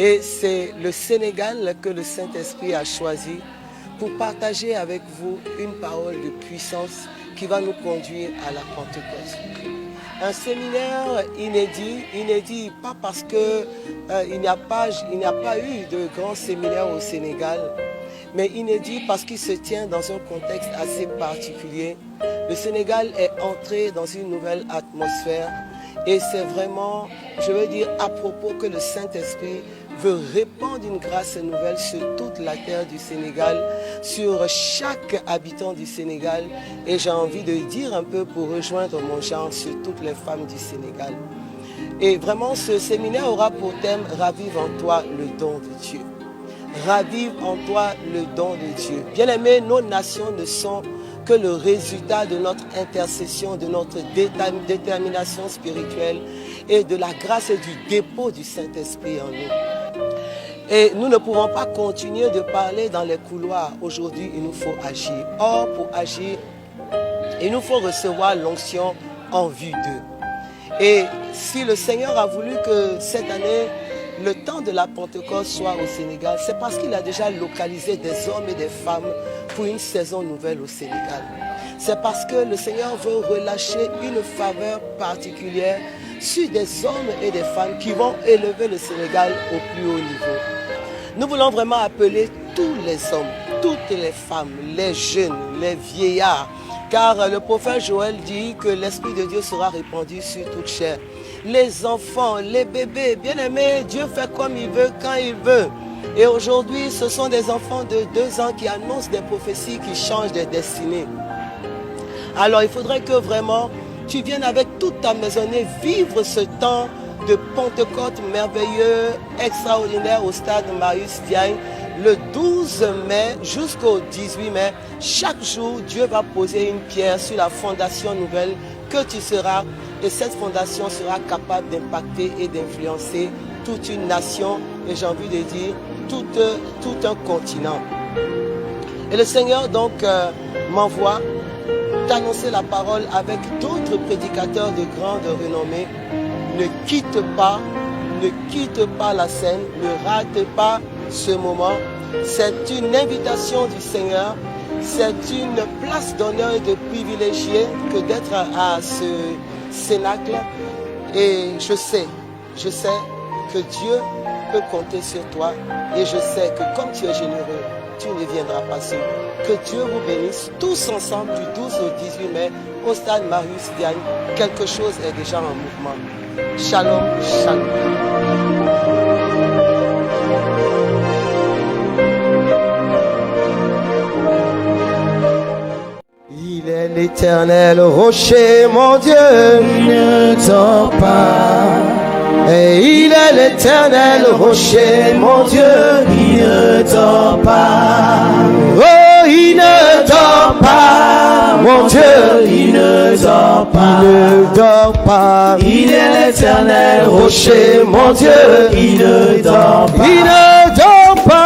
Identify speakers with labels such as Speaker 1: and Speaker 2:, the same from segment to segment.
Speaker 1: Et c'est le Sénégal que le Saint-Esprit a choisi pour partager avec vous une parole de puissance qui va nous conduire à la Pentecôte. Un séminaire inédit pas parce qu'il n'y a pas eu de grand séminaire au Sénégal, mais inédit parce qu'il se tient dans un contexte assez particulier. Le Sénégal est entré dans une nouvelle atmosphère et c'est vraiment, je veux dire, à propos que le Saint-Esprit veut répandre une grâce nouvelle sur toute la terre du Sénégal, sur chaque habitant du Sénégal. Et j'ai envie de dire un peu pour rejoindre mon genre sur toutes les femmes du Sénégal. Et vraiment, ce séminaire aura pour thème « Ravive en toi le don de Dieu ». Ravive en toi le don de Dieu. Bien-aimés, nos nations ne sont que le résultat de notre intercession, de notre détermination spirituelle et de la grâce et du dépôt du Saint-Esprit en nous. Et nous ne pouvons pas continuer de parler dans les couloirs. Aujourd'hui, il nous faut agir. Or, pour agir, il nous faut recevoir l'onction en vue d'eux. Et si le Seigneur a voulu que cette année, le temps de la Pentecôte soit au Sénégal, c'est parce qu'il a déjà localisé des hommes et des femmes pour une saison nouvelle au Sénégal. C'est parce que le Seigneur veut relâcher une faveur particulière sur des hommes et des femmes qui vont élever le Sénégal au plus haut niveau. Nous voulons vraiment appeler tous les hommes, toutes les femmes, les jeunes, les vieillards, car le prophète Joël dit que l'Esprit de Dieu sera répandu sur toute chair. Les enfants, les bébés, bien-aimés, Dieu fait comme il veut, quand il veut. Et aujourd'hui, ce sont des enfants de 2 ans qui annoncent des prophéties qui changent des destinées. Alors, il faudrait que vraiment tu viennes avec toute ta maisonnée vivre ce temps de Pentecôte merveilleux, extraordinaire au stade Marius Diagne, le 12 mai jusqu'au 18 mai. Chaque jour, Dieu va poser une pierre sur la fondation nouvelle que tu seras. Et cette fondation sera capable d'impacter et d'influencer toute une nation, et j'ai envie de dire tout un continent. Et le Seigneur donc m'envoie t'annoncer la parole avec d'autres prédicateurs de grande renommée. Ne quitte pas la scène, ne rate pas ce moment. C'est une invitation du Seigneur, c'est une place d'honneur et de privilégié que d'être à ce cénacle. Et je sais que Dieu peut compter sur toi, et je sais que comme tu es généreux, tu ne viendras pas seul. Que Dieu vous bénisse tous ensemble du 12 au 18 mai au stade Marius Diagne. Quelque chose est déjà en mouvement. Shalom, shalom. Il est l'éternel rocher, mon Dieu, il ne dort pas. Et il est l'éternel rocher, mon Dieu, il ne dort pas. Oh, il ne dort pas, mon Dieu, il ne dort pas. Il ne dort pas. Il est l'éternel rocher, mon Dieu, il ne dort pas. Il ne dort pas.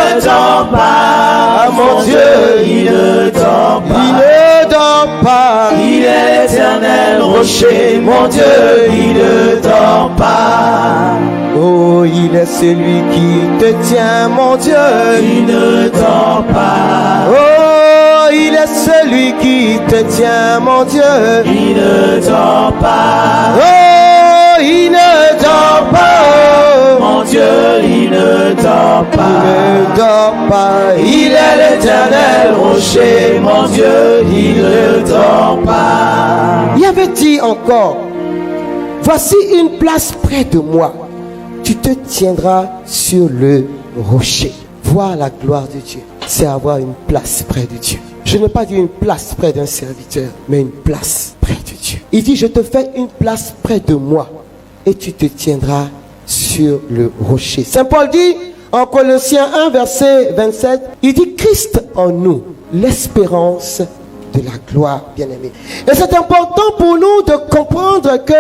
Speaker 1: Il ne dort pas, mon Dieu, il ne dort pas. Il ne dort pas. Il est l'éternel rocher, mon Dieu, il ne dort pas. Oh, il est celui qui te tient, mon Dieu, il ne dort pas. Oh, il est celui qui te tient, mon Dieu, il ne dort pas. Oh, il ne dort pas. Mon Dieu, il ne dort pas. Il ne dort pas. Il est l'éternel rocher, mon Dieu, il ne dort pas. Il avait dit encore, voici une place près de moi. Tu te tiendras sur le rocher. Voir la gloire de Dieu, c'est avoir une place près de Dieu. Je n'ai pas dit une place près d'un serviteur, mais une place près de Dieu. Il dit, je te fais une place près de moi et tu te tiendras sur le rocher. Saint Paul dit, en Colossiens 1, verset 27, il dit, Christ en nous, l'espérance de la gloire, bien-aimé. Et c'est important pour nous de comprendre que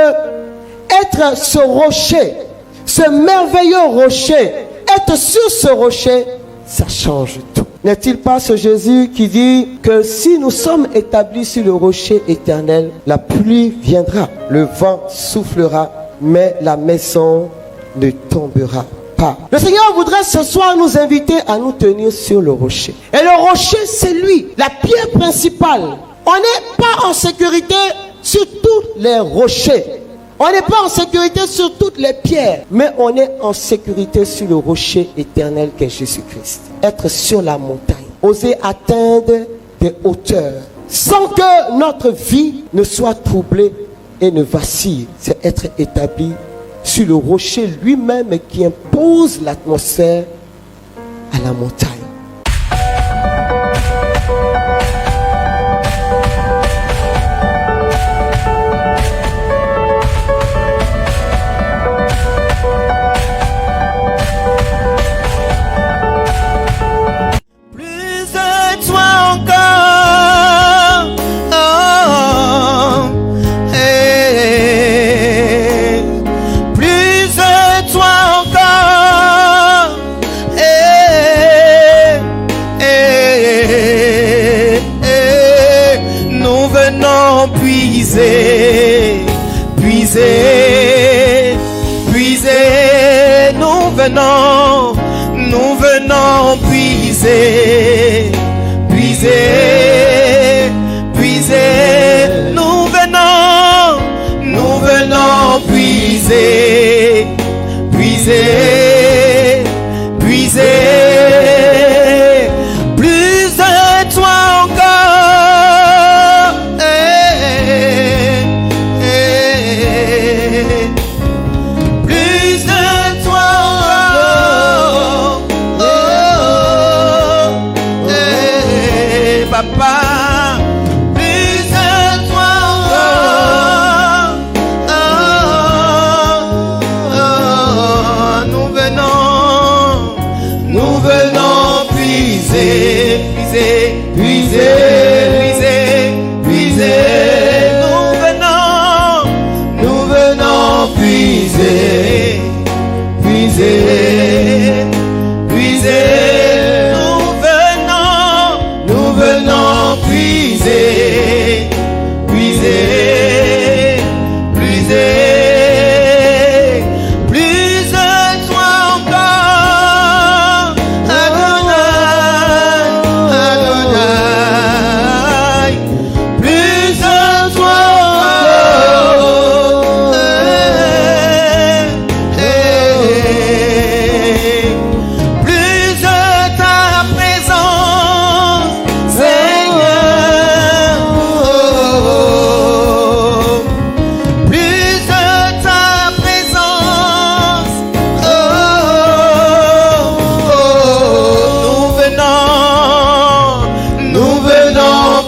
Speaker 1: être ce rocher, ce merveilleux rocher, être sur ce rocher, ça change tout. N'est-il pas ce Jésus qui dit que si nous sommes établis sur le rocher éternel, la pluie viendra, le vent soufflera, mais la maison ne tombera pas. Le Seigneur voudrait ce soir nous inviter à nous tenir sur le rocher. Et le rocher, c'est lui, la pierre principale. On n'est pas en sécurité sur tous les rochers. On n'est pas en sécurité sur toutes les pierres. Mais on est en sécurité sur le rocher éternel qu'est Jésus-Christ. Être sur la montagne. Oser atteindre des hauteurs. Sans que notre vie ne soit troublée et ne vacille. C'est être établi sur le rocher lui-même qui impose l'atmosphère à la montagne.
Speaker 2: Nous venons puiser, puiser, puiser. Nous venons puiser, puiser, puiser. Plus de toi encore. Plus de toi. Papa, plus de toi, nous venons puiser, puiser, puiser, puiser, puiser. Nous venons puiser, puiser, puiser. Puiser, puiser, puiser, plus de toi encore, Adonai, Adonai, plus de toi encore, plus de ta présence,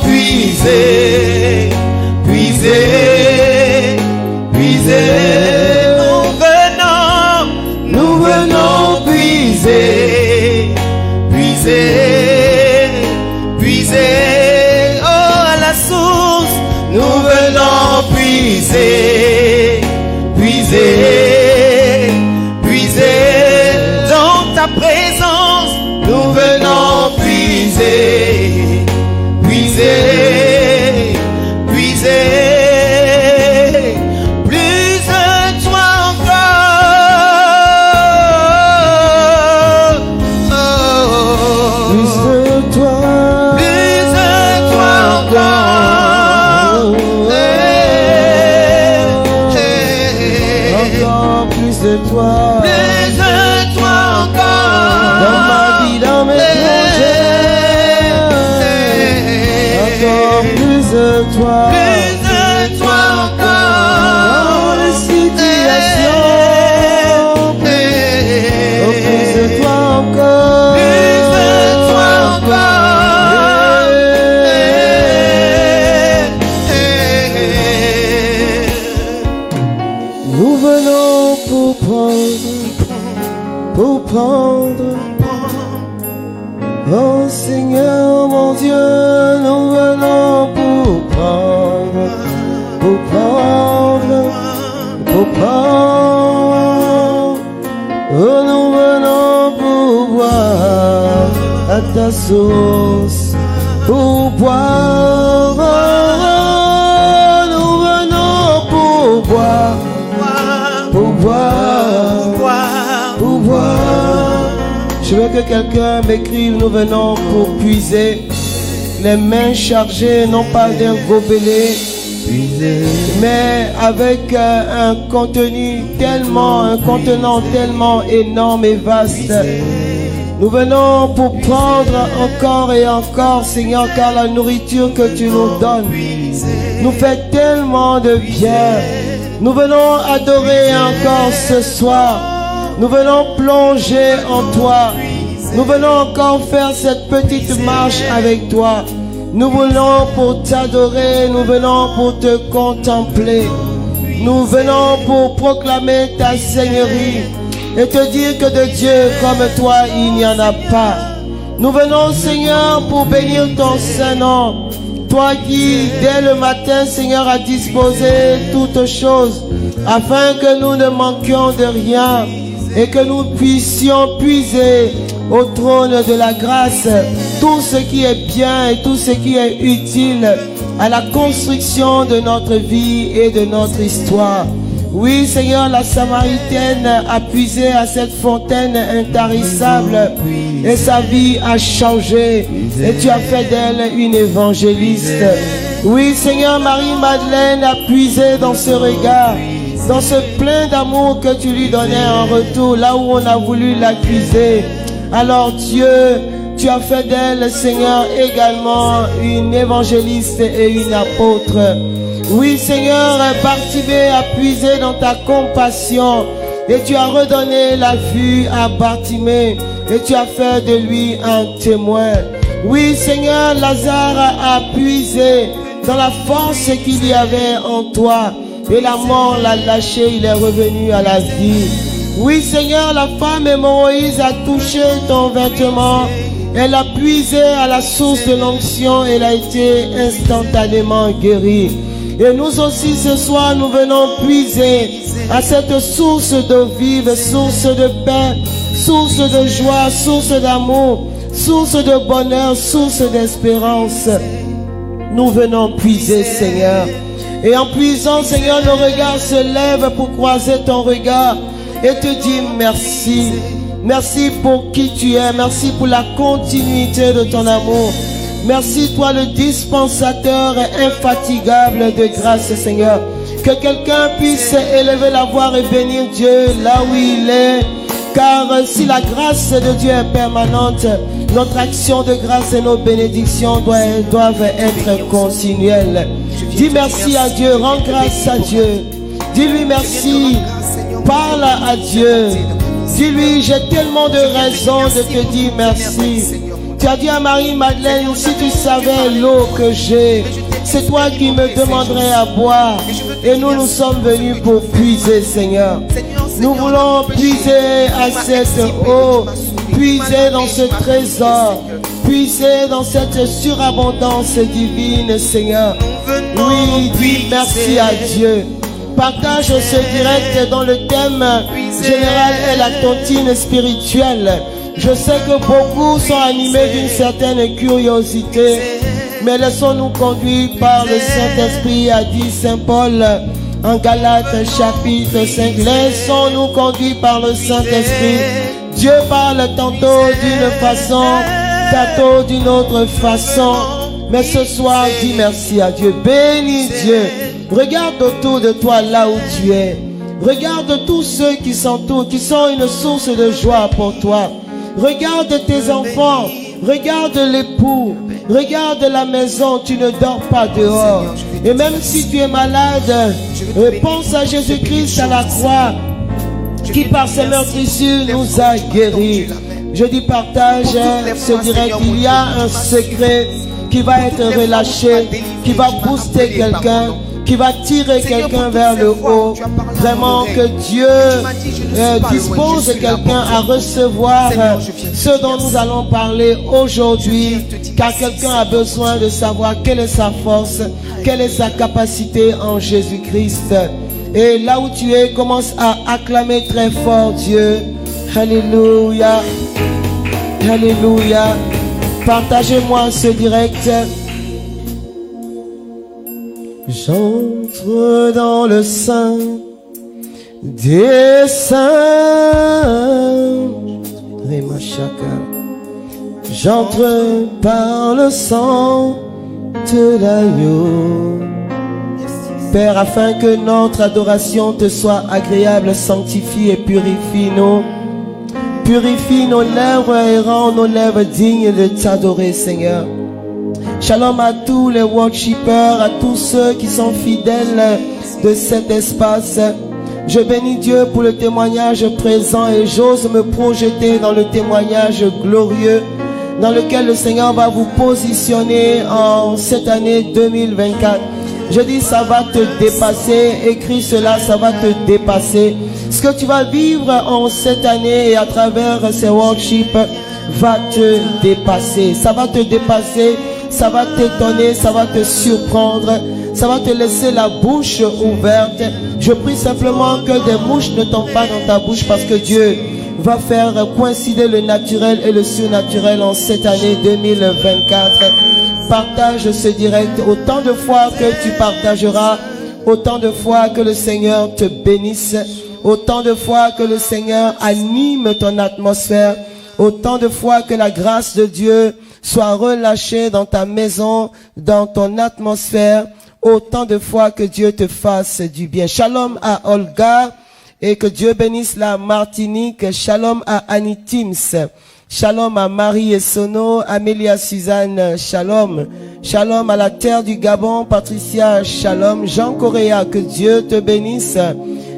Speaker 2: puiser, puiser, puiser. Nous venons puiser, puiser, puiser. Oh, à la source, nous venons puiser, puiser, puiser. Dans ta présence, nous venons puiser, puiser, puiser. Plus de toi encore.
Speaker 1: Plus de toi.
Speaker 2: Plus de toi encore.
Speaker 1: Encore plus de toi.
Speaker 2: Plus de toi encore.
Speaker 1: Dans ma vie, dans mes projets. Encore plus de toi.
Speaker 2: Plus de toi encore.
Speaker 1: Dans les situations. Oh, plus de toi encore.
Speaker 2: Plus de toi encore.
Speaker 1: Nous venons pour prendre. Oh Seigneur mon Dieu, nous venons pour prendre. Oh, nous venons pour boire à ta source, pour boire. Nous venons pour boire, pour boire, pour boire.
Speaker 3: Je veux que quelqu'un m'écrive, nous venons pour puiser. Les mains chargées, non pas d'un gobelet, mais avec un contenant tellement énorme et vaste. Nous venons pour prendre encore et encore, Seigneur, car la nourriture que tu nous donnes nous fait tellement de bien. Nous venons adorer encore ce soir. Nous venons plonger en toi. Nous venons encore faire cette petite marche avec toi. Nous venons pour t'adorer, nous venons pour te contempler. Nous venons pour proclamer ta Seigneurie et te dire que de Dieu comme toi, il n'y en a pas. Nous venons, Seigneur, pour bénir ton Saint-Nom. Toi qui, dès le matin, Seigneur, as disposé toutes choses afin que nous ne manquions de rien et que nous puissions puiser au trône de la grâce tout ce qui est bien et tout ce qui est utile à la construction de notre vie et de notre histoire. Oui, Seigneur, la Samaritaine a puisé à cette fontaine intarissable et sa vie a changé et tu as fait d'elle une évangéliste. Oui, Seigneur, Marie-Madeleine a puisé dans ce regard, dans ce plein d'amour que tu lui donnais en retour, là où on a voulu l'accuser. Alors Dieu, tu as fait d'elle, Seigneur, également une évangéliste et une apôtre. Oui, Seigneur, Bartimée a puisé dans ta compassion et tu as redonné la vue à Bartimée et tu as fait de lui un témoin. Oui, Seigneur, Lazare a puisé dans la force qu'il y avait en toi et la mort l'a lâché, il est revenu à la vie. Oui, Seigneur, la femme hémorroïde a touché ton vêtement. Elle a puisé à la source de l'onction. Elle a été instantanément guérie. Et nous aussi, ce soir, nous venons puiser à cette source d'eau vive, source de paix, source de joie, source d'amour, source de bonheur, source d'espérance. Nous venons puiser, Seigneur. Et en puisant, Seigneur, nos regards se lèvent pour croiser ton regard et te dire merci. Merci pour qui tu es. Merci pour la continuité de ton amour. Merci, toi, le dispensateur infatigable de grâce, Seigneur. Que quelqu'un puisse élever la voix et bénir Dieu là où il est. Car si la grâce de Dieu est permanente, notre action de grâce et nos bénédictions doivent être continuelles. Dis merci à Dieu, rends grâce à Dieu. Dis-lui merci, parle à Dieu. Dis-lui, j'ai tellement de raisons de te dire merci. Tu as dit à Marie-Madeleine, si tu savais l'eau que j'ai, c'est toi qui me demanderais à boire. Et nous sommes venus pour puiser, Seigneur. Nous voulons puiser à cette eau, puiser dans ce trésor, puiser dans cette surabondance divine, Seigneur. Oui, dis merci à Dieu. Partage ce direct dont le thème général est la tontine spirituelle. Je sais que beaucoup sont animés d'une certaine curiosité, mais laissons-nous conduire par le Saint-Esprit, a dit Saint Paul en Galates chapitre 5. Laissons-nous conduire par le Saint-Esprit. Dieu parle tantôt d'une façon, tantôt d'une autre façon. Mais ce soir, dis merci à Dieu. Bénis Dieu. Regarde autour de toi là où tu es. Regarde tous ceux qui s'entourent, qui sont une source de joie pour toi. Regarde tes enfants. Regarde l'époux. Regarde la maison. Tu ne dors pas dehors. Et même si tu es malade, pense à Jésus-Christ à la croix, qui par ses meurtrissures nous a guéris. Je dis partage ce direct. Il y a un secret qui va être relâché, qui va booster quelqu'un, qui va tirer quelqu'un vers le haut. Vraiment que Dieu dispose quelqu'un à recevoir ce dont nous allons parler aujourd'hui, car quelqu'un a besoin de savoir quelle est sa force, quelle est sa capacité en Jésus-Christ. Et là où tu es, commence à acclamer très fort Dieu. Alléluia. Alléluia. Partagez-moi ce direct. J'entre dans le sein des saints. J'entre par le sang de l'agneau. Père, afin que notre adoration te soit agréable, sanctifie et purifie-nous. Purifie nos lèvres et rend nos lèvres dignes de t'adorer, Seigneur. Shalom à tous les worshipers, à tous ceux qui sont fidèles de cet espace. Je bénis Dieu pour le témoignage présent et j'ose me projeter dans le témoignage glorieux dans lequel le Seigneur va vous positionner en cette année 2024. Je dis, ça va te dépasser. Écris cela, ça va te dépasser. Ce que tu vas vivre en cette année et à travers ces worships va te dépasser. Ça va te dépasser, ça va t'étonner, ça va te surprendre, ça va te laisser la bouche ouverte. Je prie simplement que des mouches ne tombent pas dans ta bouche parce que Dieu va faire coïncider le naturel et le surnaturel en cette année 2024. Partage ce direct autant de fois que tu partageras, autant de fois que le Seigneur te bénisse, autant de fois que le Seigneur anime ton atmosphère, autant de fois que la grâce de Dieu soit relâchée dans ta maison, dans ton atmosphère, autant de fois que Dieu te fasse du bien. Shalom à Olga et que Dieu bénisse la Martinique. Shalom à Annie Tims. Shalom à Marie et Sono, Amélia Suzanne, shalom. Shalom à la terre du Gabon, Patricia, shalom. Jean Correa, que Dieu te bénisse.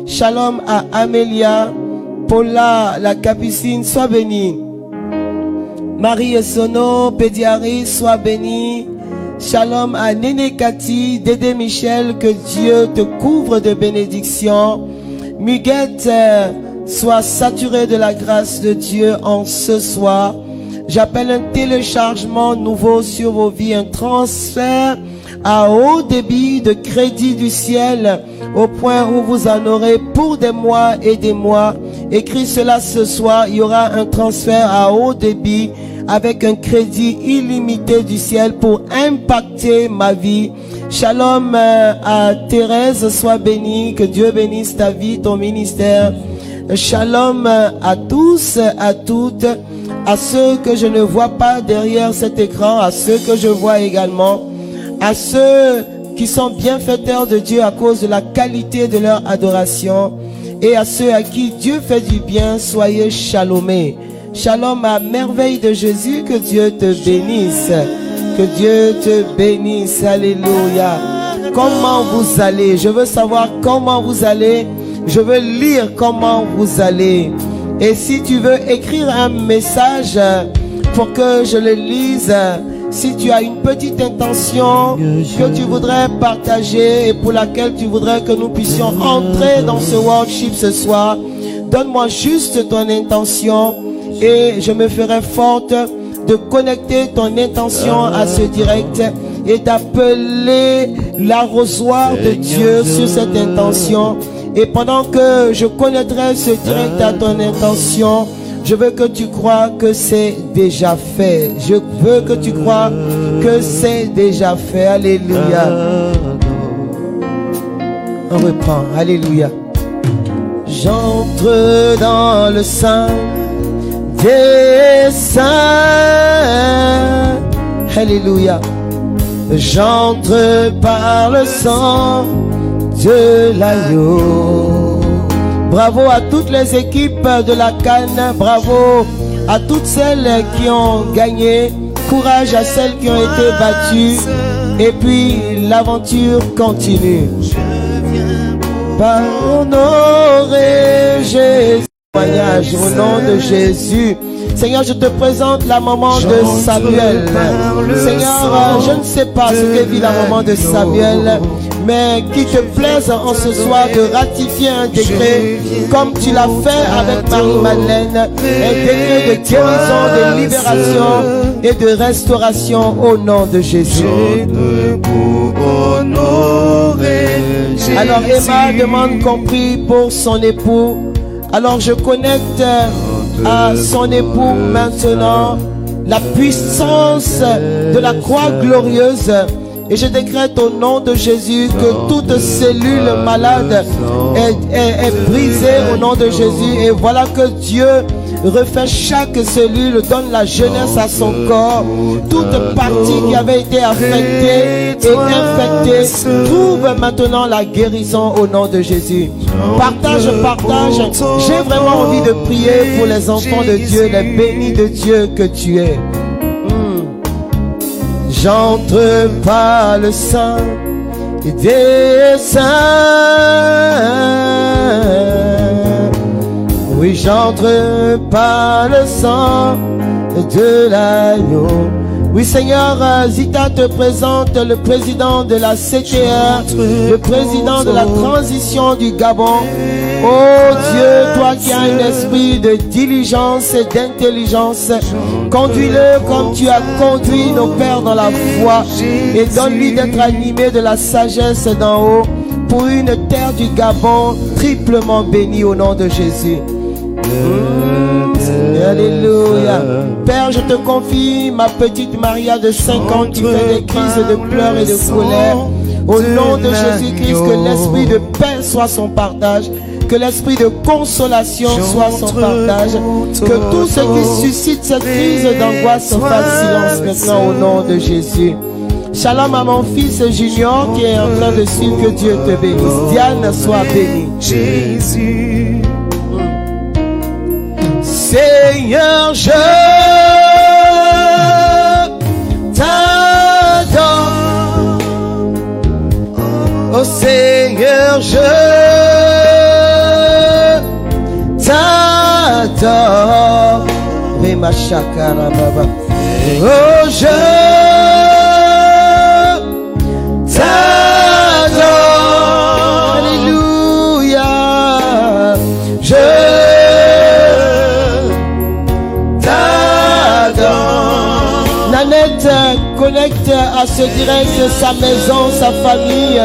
Speaker 3: Shalom à Amélia, Paula, la Capucine, sois bénie. Marie et Sono, Pédiari, sois bénie. Shalom à Néné Cathy, Dédé Michel, que Dieu te couvre de bénédictions. Muguette, sois saturé de la grâce de Dieu en ce soir. J'appelle un téléchargement nouveau sur vos vies, un transfert à haut débit de crédit du ciel au point où vous en aurez pour des mois et des mois. Écris cela ce soir, il y aura un transfert à haut débit avec un crédit illimité du ciel pour impacter ma vie. Shalom à Thérèse, sois bénie, que Dieu bénisse ta vie, ton ministère. Shalom à tous, à toutes, à ceux que je ne vois pas derrière cet écran, à ceux que je vois également, à ceux qui sont bienfaiteurs de Dieu à cause de la qualité de leur adoration, et à ceux à qui Dieu fait du bien, soyez shalomés. Shalom à merveille de Jésus, que Dieu te bénisse, que Dieu te bénisse, alléluia. Comment vous allez? Je veux savoir comment vous allez. Je veux lire comment vous allez. Et si tu veux écrire un message pour que je le lise, si tu as une petite intention que tu voudrais partager et pour laquelle tu voudrais que nous puissions entrer dans ce worship ce soir, donne-moi juste ton intention et je me ferai forte de connecter ton intention à ce direct et d'appeler l'arrosoir de Dieu sur cette intention. Et pendant que je connaîtrai ce direct à ton intention, je veux que tu crois que c'est déjà fait. Je veux que tu crois que c'est déjà fait. Alléluia. On reprend. Alléluia. J'entre dans le sein des saints. Alléluia. J'entre par le sang de l'agneau. Bravo à toutes les équipes de la CAN. Bravo à toutes celles qui ont gagné. Courage à celles qui ont été battues. Et puis l'aventure continue. Par honorer Jésus. Voyage au nom de Jésus. Seigneur, je te présente la maman de Samuel. Seigneur, je ne sais pas ce que vit la maman de Samuel, mais qu'il te plaise en ce soir de ratifier un décret comme tu l'as fait avec Marie-Madeleine, un décret de guérison, de libération et de restauration au nom de Jésus. Alors Emma demande qu'on prie pour son époux. Alors je connecte à son époux maintenant la puissance de la croix glorieuse Et je décrète au nom de Jésus que toute cellule malade est brisée au nom de Jésus. Et voilà que Dieu refait chaque cellule, donne la jeunesse à son corps. Toute partie qui avait été affectée et infectée trouve maintenant la guérison au nom de Jésus. Partage. J'ai vraiment envie de prier pour les enfants de Dieu, les bénis de Dieu que tu es. J'entre par le sein des saints. Oui, j'entre par le sang de l'agneau. Oui, Seigneur, Zita te présente le président de la CTR, le président de la transition du Gabon. Oh Dieu, toi qui as un esprit de diligence et d'intelligence, conduis-le comme tu as conduit nos pères dans la foi et donne-lui d'être animé de la sagesse d'en haut pour une terre du Gabon triplement bénie au nom de Jésus. Alléluia. Père, je te confie ma petite Maria de 5 ans qui fait des crises de pleurs et de colère. Au nom de Jésus-Christ, que l'esprit de paix soit son partage, que l'esprit de consolation soit son partage, que tout ce qui suscite cette crise d'angoisse fasse silence maintenant au nom de Jésus. Shalom à mon fils Junior qui est en train de suivre, que Dieu te bénisse. Diane, sois bénie.
Speaker 2: Jésus.
Speaker 3: Seigneur, je t'adore. Oh Seigneur, je t'adore. Rema Shakara Baba. Oh, je t'adore. Alléluia. Je Nanette connecte à ce direct sa maison, sa famille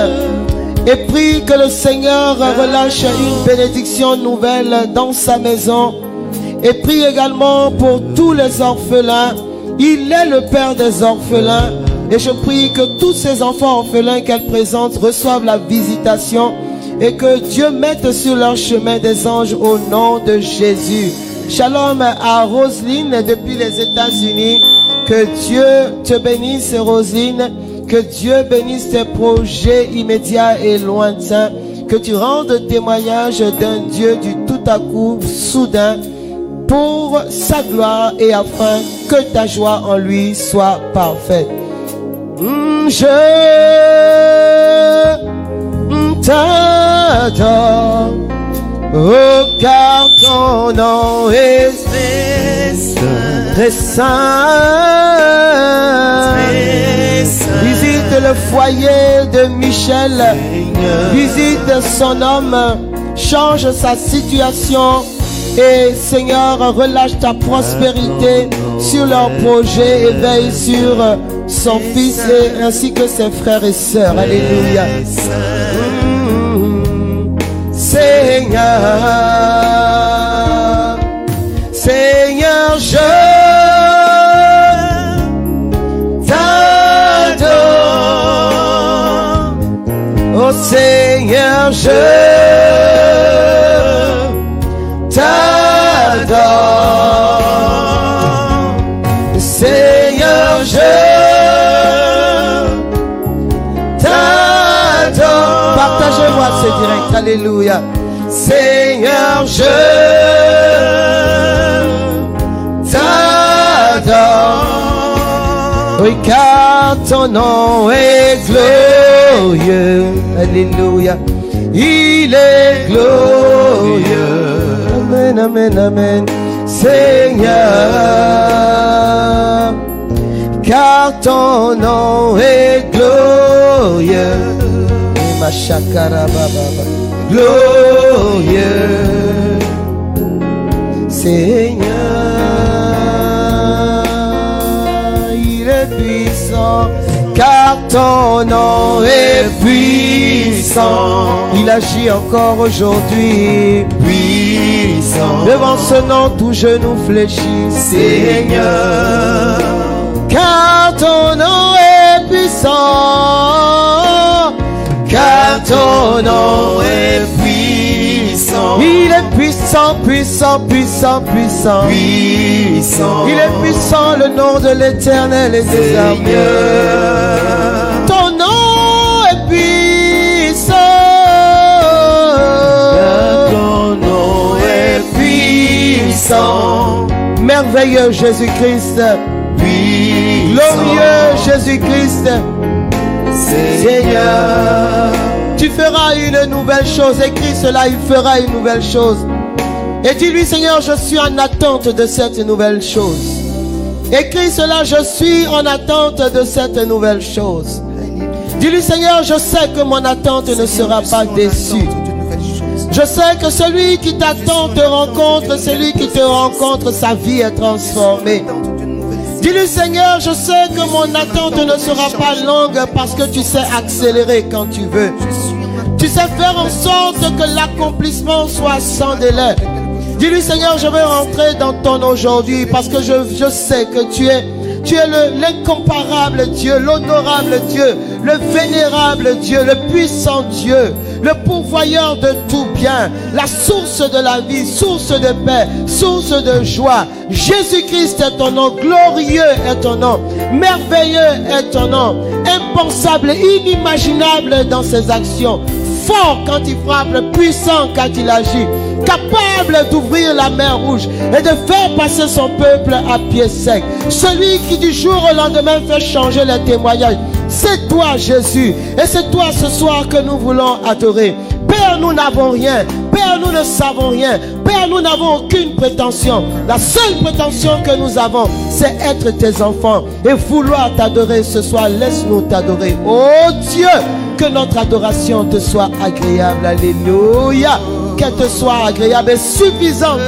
Speaker 3: et prie que le Seigneur relâche une bénédiction nouvelle dans sa maison et prie également pour tous les orphelins. Il est le Père des orphelins et je prie que tous ces enfants orphelins qu'elle présente reçoivent la visitation et que Dieu mette sur leur chemin des anges au nom de Jésus. Shalom à Roselyne depuis les États-Unis. Que Dieu te bénisse, Roselyne. Que Dieu bénisse tes projets immédiats et lointains. Que tu rendes témoignage d'un Dieu du tout à coup soudain pour sa gloire et afin que ta joie en lui soit parfaite. Je t'adore. Oh, car ton nom est très saint. Visite le foyer de Michel. Visite son homme. Change sa situation. Et Seigneur, relâche ta prospérité sur leurs projets et veille sur son fils et ainsi que ses frères et sœurs. Alléluia. Seigneur, Seigneur, je t'adore. Oh Seigneur, je t'adore. Seigneur, je t'adore. Partagez-moi ce direct. Alléluia. Seigneur, je t'adore. Oui, car ton nom est glorieux. Alléluia. Il est glorieux. Amen, amen, amen. Seigneur, car ton nom est glorieux. Ma chakara baba. Glorieux, Seigneur, il est puissant, car ton nom est puissant. Il agit encore aujourd'hui, puissant. Devant ce nom, tout genou fléchit, Seigneur, car ton nom est puissant. puissant, car ton nom est puissant. Il est puissant, puissant, puissant, puissant. Puissant. Il est puissant, le nom de l'Éternel est des armées. Ton nom est puissant. Ton nom est puissant. Merveilleux Jésus-Christ. Glorieux Jésus-Christ. Seigneur, tu feras une nouvelle chose. Écris cela, il fera une nouvelle chose. Et dis-lui, Seigneur, je suis en attente de cette nouvelle chose. Écris cela, je suis en attente de cette nouvelle chose. Dis-lui, Seigneur, je sais que mon attente ne sera pas déçue. Je sais que celui qui t'attend te rencontre, celui qui te rencontre, sa vie est transformée. Dis-lui, Seigneur, je sais que mon attente ne sera pas longue parce que tu sais accélérer quand tu veux. Tu sais faire en sorte que l'accomplissement soit sans délai. Dis-lui, Seigneur, je veux rentrer dans ton aujourd'hui parce que je sais que tu es l'incomparable Dieu, l'honorable Dieu, le vénérable Dieu, le puissant Dieu, le pourvoyeur de tout bien, la source de la vie, source de paix, source de joie. Jésus-Christ est ton nom, glorieux est ton nom, merveilleux est ton nom, impensable, inimaginable dans ses actions, fort quand il frappe, puissant quand il agit, capable d'ouvrir la mer rouge et de faire passer son peuple à pied sec. Celui qui du jour au lendemain fait changer les témoignages. C'est toi Jésus et c'est toi ce soir que nous voulons adorer. Père, nous n'avons rien. Père, nous ne savons rien. Père, nous n'avons aucune prétention. La seule prétention que nous avons, c'est être tes enfants et vouloir t'adorer ce soir. Laisse-nous t'adorer. Oh Dieu, que notre adoration te soit agréable. Alléluia. Qu'elle te soit agréable et suffisante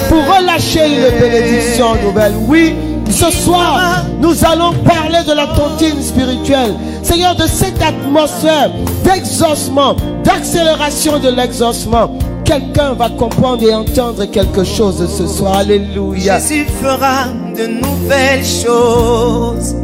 Speaker 3: pour relâcher une bénédiction nouvelle. Oui, ce soir, nous allons parler de la tontine spirituelle. Seigneur, de cette atmosphère d'exaucement, d'accélération de l'exaucement. Quelqu'un va comprendre et entendre quelque chose ce soir. Alléluia.
Speaker 2: Jésus fera de nouvelles choses.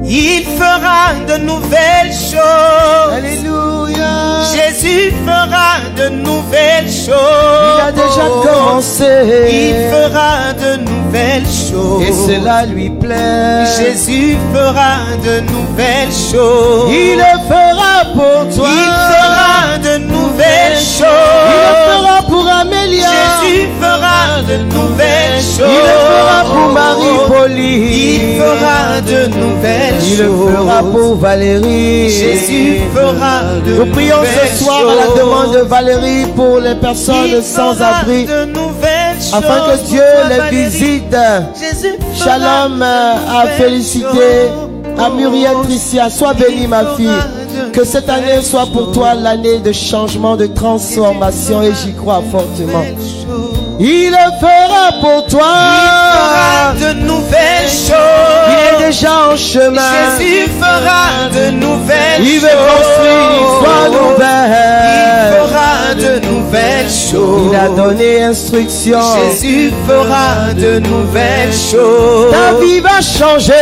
Speaker 2: Il fera de nouvelles choses.
Speaker 3: Alléluia.
Speaker 2: Jésus fera de nouvelles choses.
Speaker 3: Il a déjà commencé.
Speaker 2: Il fera de nouvelles choses.
Speaker 3: Et cela lui plaît.
Speaker 2: Jésus fera de nouvelles choses.
Speaker 3: Il le fera pour toi.
Speaker 2: Il fera de nouvelles choses.
Speaker 3: Il le fera pour Amélia.
Speaker 2: Jésus fera de nouvelles choses.
Speaker 3: Il le fera pour Marie-Pauline.
Speaker 2: Il fera de nouvelles choses.
Speaker 3: Il le fera pour Valérie.
Speaker 2: Jésus fera de
Speaker 3: Nous prions ce soir à la demande de Valérie pour les personnes sans abri, afin que Dieu les visite. Shalom à Félicité, à Muriel Tricia. Sois bénie ma fille. Que cette année soit pour toi l'année de changement, de transformation, et j'y crois fortement. Il le fera pour toi.
Speaker 2: Il fera de nouvelles choses.
Speaker 3: Il est déjà en chemin.
Speaker 2: Jésus fera de nouvelles choses.
Speaker 3: Il veut construire une histoire nouvelle.
Speaker 2: Il fera de nouvelles choses.
Speaker 3: Il a donné instruction.
Speaker 2: Jésus fera de nouvelles choses.
Speaker 3: Ta vie va changer.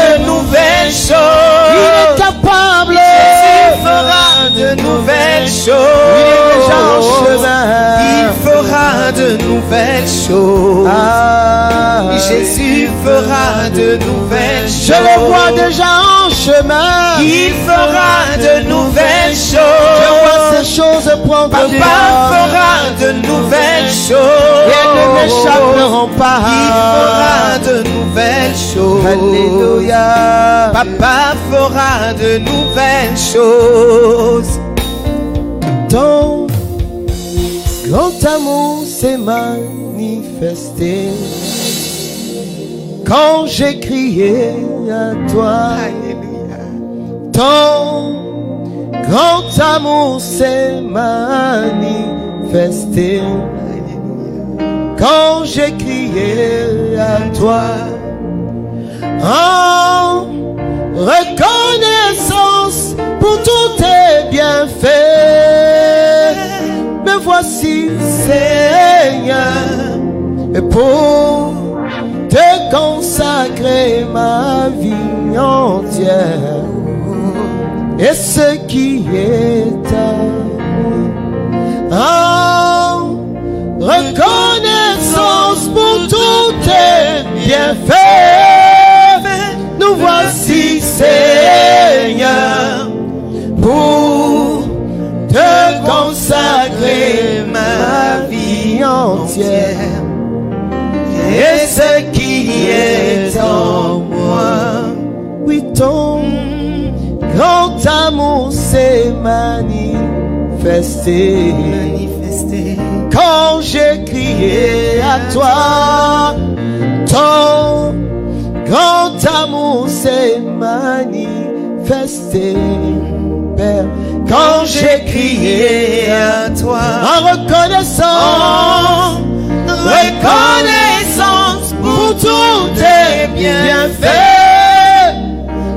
Speaker 2: Il fera de nouvelles choses.
Speaker 3: Il est capable.
Speaker 2: Jésus fera de nouvelles choses.
Speaker 3: Il est déjà en chemin.
Speaker 2: Il fera de nouvelles choses. Jésus fera de nouvelles choses.
Speaker 3: Je le vois déjà en chemin.
Speaker 2: Il fera de nouvelles choses.
Speaker 3: Je vois ces choses prendre
Speaker 2: Papa
Speaker 3: vie.
Speaker 2: fera de nouvelles choses.
Speaker 3: Et elles ne m'échapperont pas.
Speaker 2: Il fera de nouvelles choses.
Speaker 3: Alléluia.
Speaker 2: Papa fera de nouvelles choses.
Speaker 3: Ton grand amour s'est manifesté quand j'ai crié à toi. Ton grand amour s'est manifesté quand j'ai crié à toi. En reconnaissance pour tous tes bienfaits, me voici Seigneur, et pour te consacrer ma vie vie entière. Et ce qui est en reconnaissance pour tous tes bienfaits, nous voici, Seigneur, pour te consacrer ma vie entière. Et ce qui est en moi, oui, ton grand amour s'est manifesté. Quand j'ai crié à toi, ton grand amour s'est manifesté. Père, quand j'ai crié à toi, en reconnaissance pour tous tes bienfaits,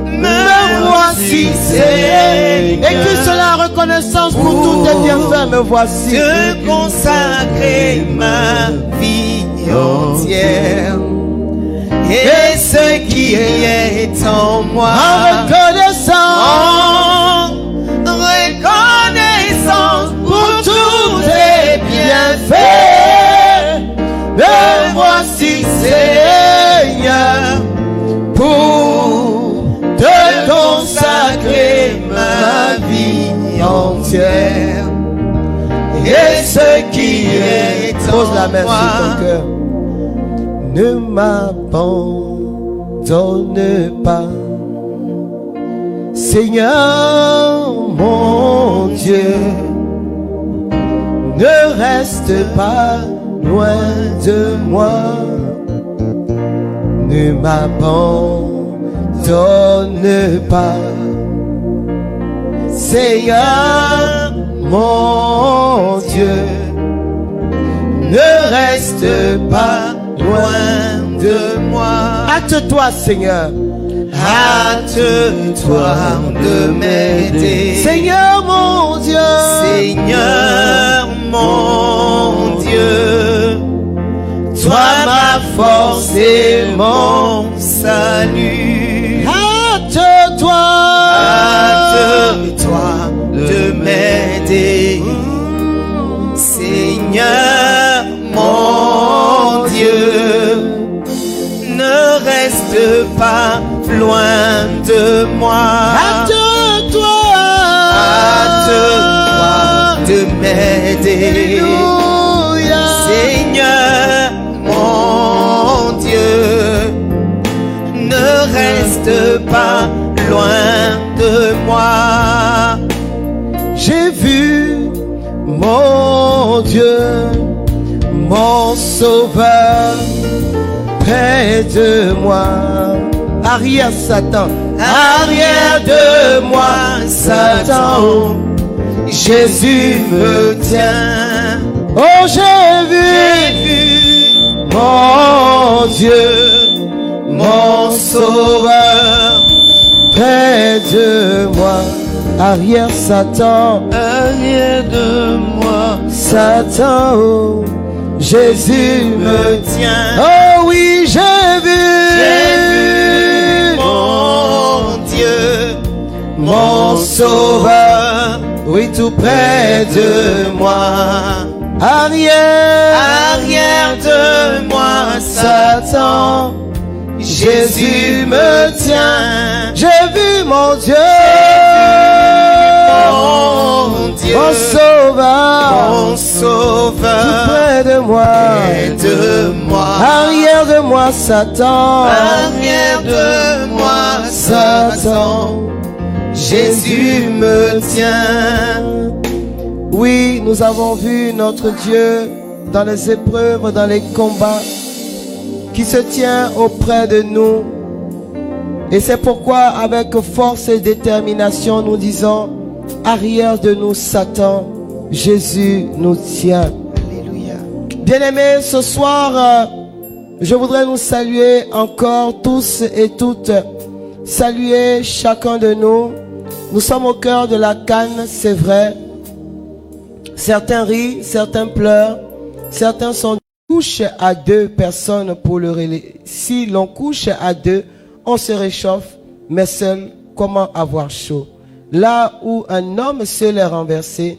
Speaker 3: me voici, Seigneur. Écris cela, reconnaissance pour tous tes bienfaits, me voici.
Speaker 2: Te consacrer ma vie entière. Et ce qui est en moi,
Speaker 3: En reconnaissance pour tous tes bienfaits, me voici, Seigneur, pour te consacrer ma vie entière. Et ce qui est en pose la main sur ton cœur. Ne m'abandonne pas, Seigneur mon Dieu. Ne reste pas loin de moi. Ne m'abandonne pas, Seigneur mon Dieu. Ne reste pas loin de moi. Hâte-toi, Seigneur.
Speaker 2: hâte-toi de m'aider.
Speaker 3: Seigneur mon Dieu.
Speaker 2: Seigneur mon Dieu, toi ma force et mon salut.
Speaker 3: Hâte-toi.
Speaker 2: Hâte-toi de m'aider. Seigneur mon Dieu, ne reste pas loin de moi.
Speaker 3: Hâte-toi.
Speaker 2: Hâte-toi de m'aider.
Speaker 3: Alléluia.
Speaker 2: Seigneur mon Dieu, ne reste pas loin de moi.
Speaker 3: J'ai vu mon Dieu, mon Sauveur, près de moi. Arrière Satan, arrière de moi Satan, Jésus me tient. Oh, j'ai vu mon Dieu, mon Sauveur, près de moi. Arrière Satan,
Speaker 2: Arrière de moi,
Speaker 3: Satan, oh, Jésus me
Speaker 2: tient.
Speaker 3: Oh oui, j'ai vu
Speaker 2: mon Dieu,
Speaker 3: mon Sauveur, oui, tout près de moi. Arrière
Speaker 2: de moi,
Speaker 3: Satan, Jésus me tient. J'ai vu mon Dieu,
Speaker 2: mon Dieu,
Speaker 3: mon Sauveur,
Speaker 2: mon Sauveur,
Speaker 3: tout près de moi.
Speaker 2: près de moi.
Speaker 3: Arrière de moi, Satan,
Speaker 2: Arrière de moi, Satan, Jésus me tient.
Speaker 3: Oui, nous avons vu notre Dieu dans les épreuves, dans les combats, qui se tient auprès de nous. Et c'est pourquoi, avec force et détermination, nous disons, arrière de nous, Satan, Jésus nous tient.
Speaker 2: Alléluia.
Speaker 3: Bien-aimés, ce soir, je voudrais nous saluer encore tous et toutes. Saluer chacun de nous. Nous sommes au cœur de la canne, c'est vrai. Certains rient, certains pleurent, certains sont couchent à deux personnes pour le relais. Si l'on couche à deux, on se réchauffe mais seul, comment avoir chaud? Là où un homme seul est renversé,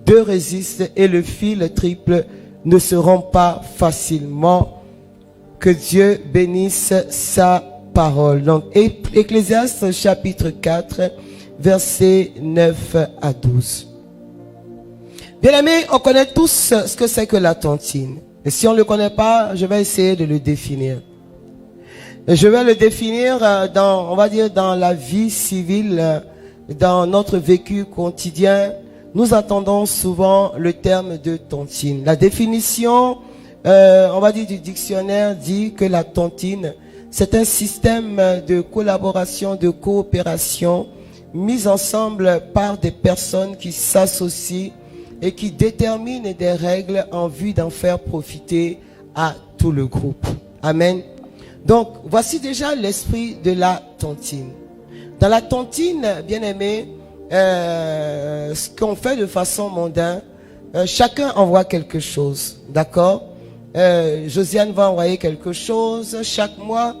Speaker 3: deux résistent et le fil triple ne se rompt pas facilement. Que Dieu bénisse sa parole. Donc, Ecclésiaste chapitre 4, versets 9 à 12. Bien-aimés, on connaît tous ce que c'est que la tontine. Et si on ne le connaît pas, je vais essayer de le définir. Je vais le définir dans, on va dire, dans la vie civile, dans notre vécu quotidien. Nous entendons souvent le terme de tontine. La définition, on va dire, du dictionnaire dit que la tontine, c'est un système de collaboration, de coopération mis ensemble par des personnes qui s'associent et qui déterminent des règles en vue d'en faire profiter à tout le groupe. Amen. Donc, voici déjà l'esprit de la tontine. Dans la tontine, bien aimé, ce qu'on fait de façon mondaine, chacun envoie quelque chose, d'accord? Josiane va envoyer quelque chose chaque mois,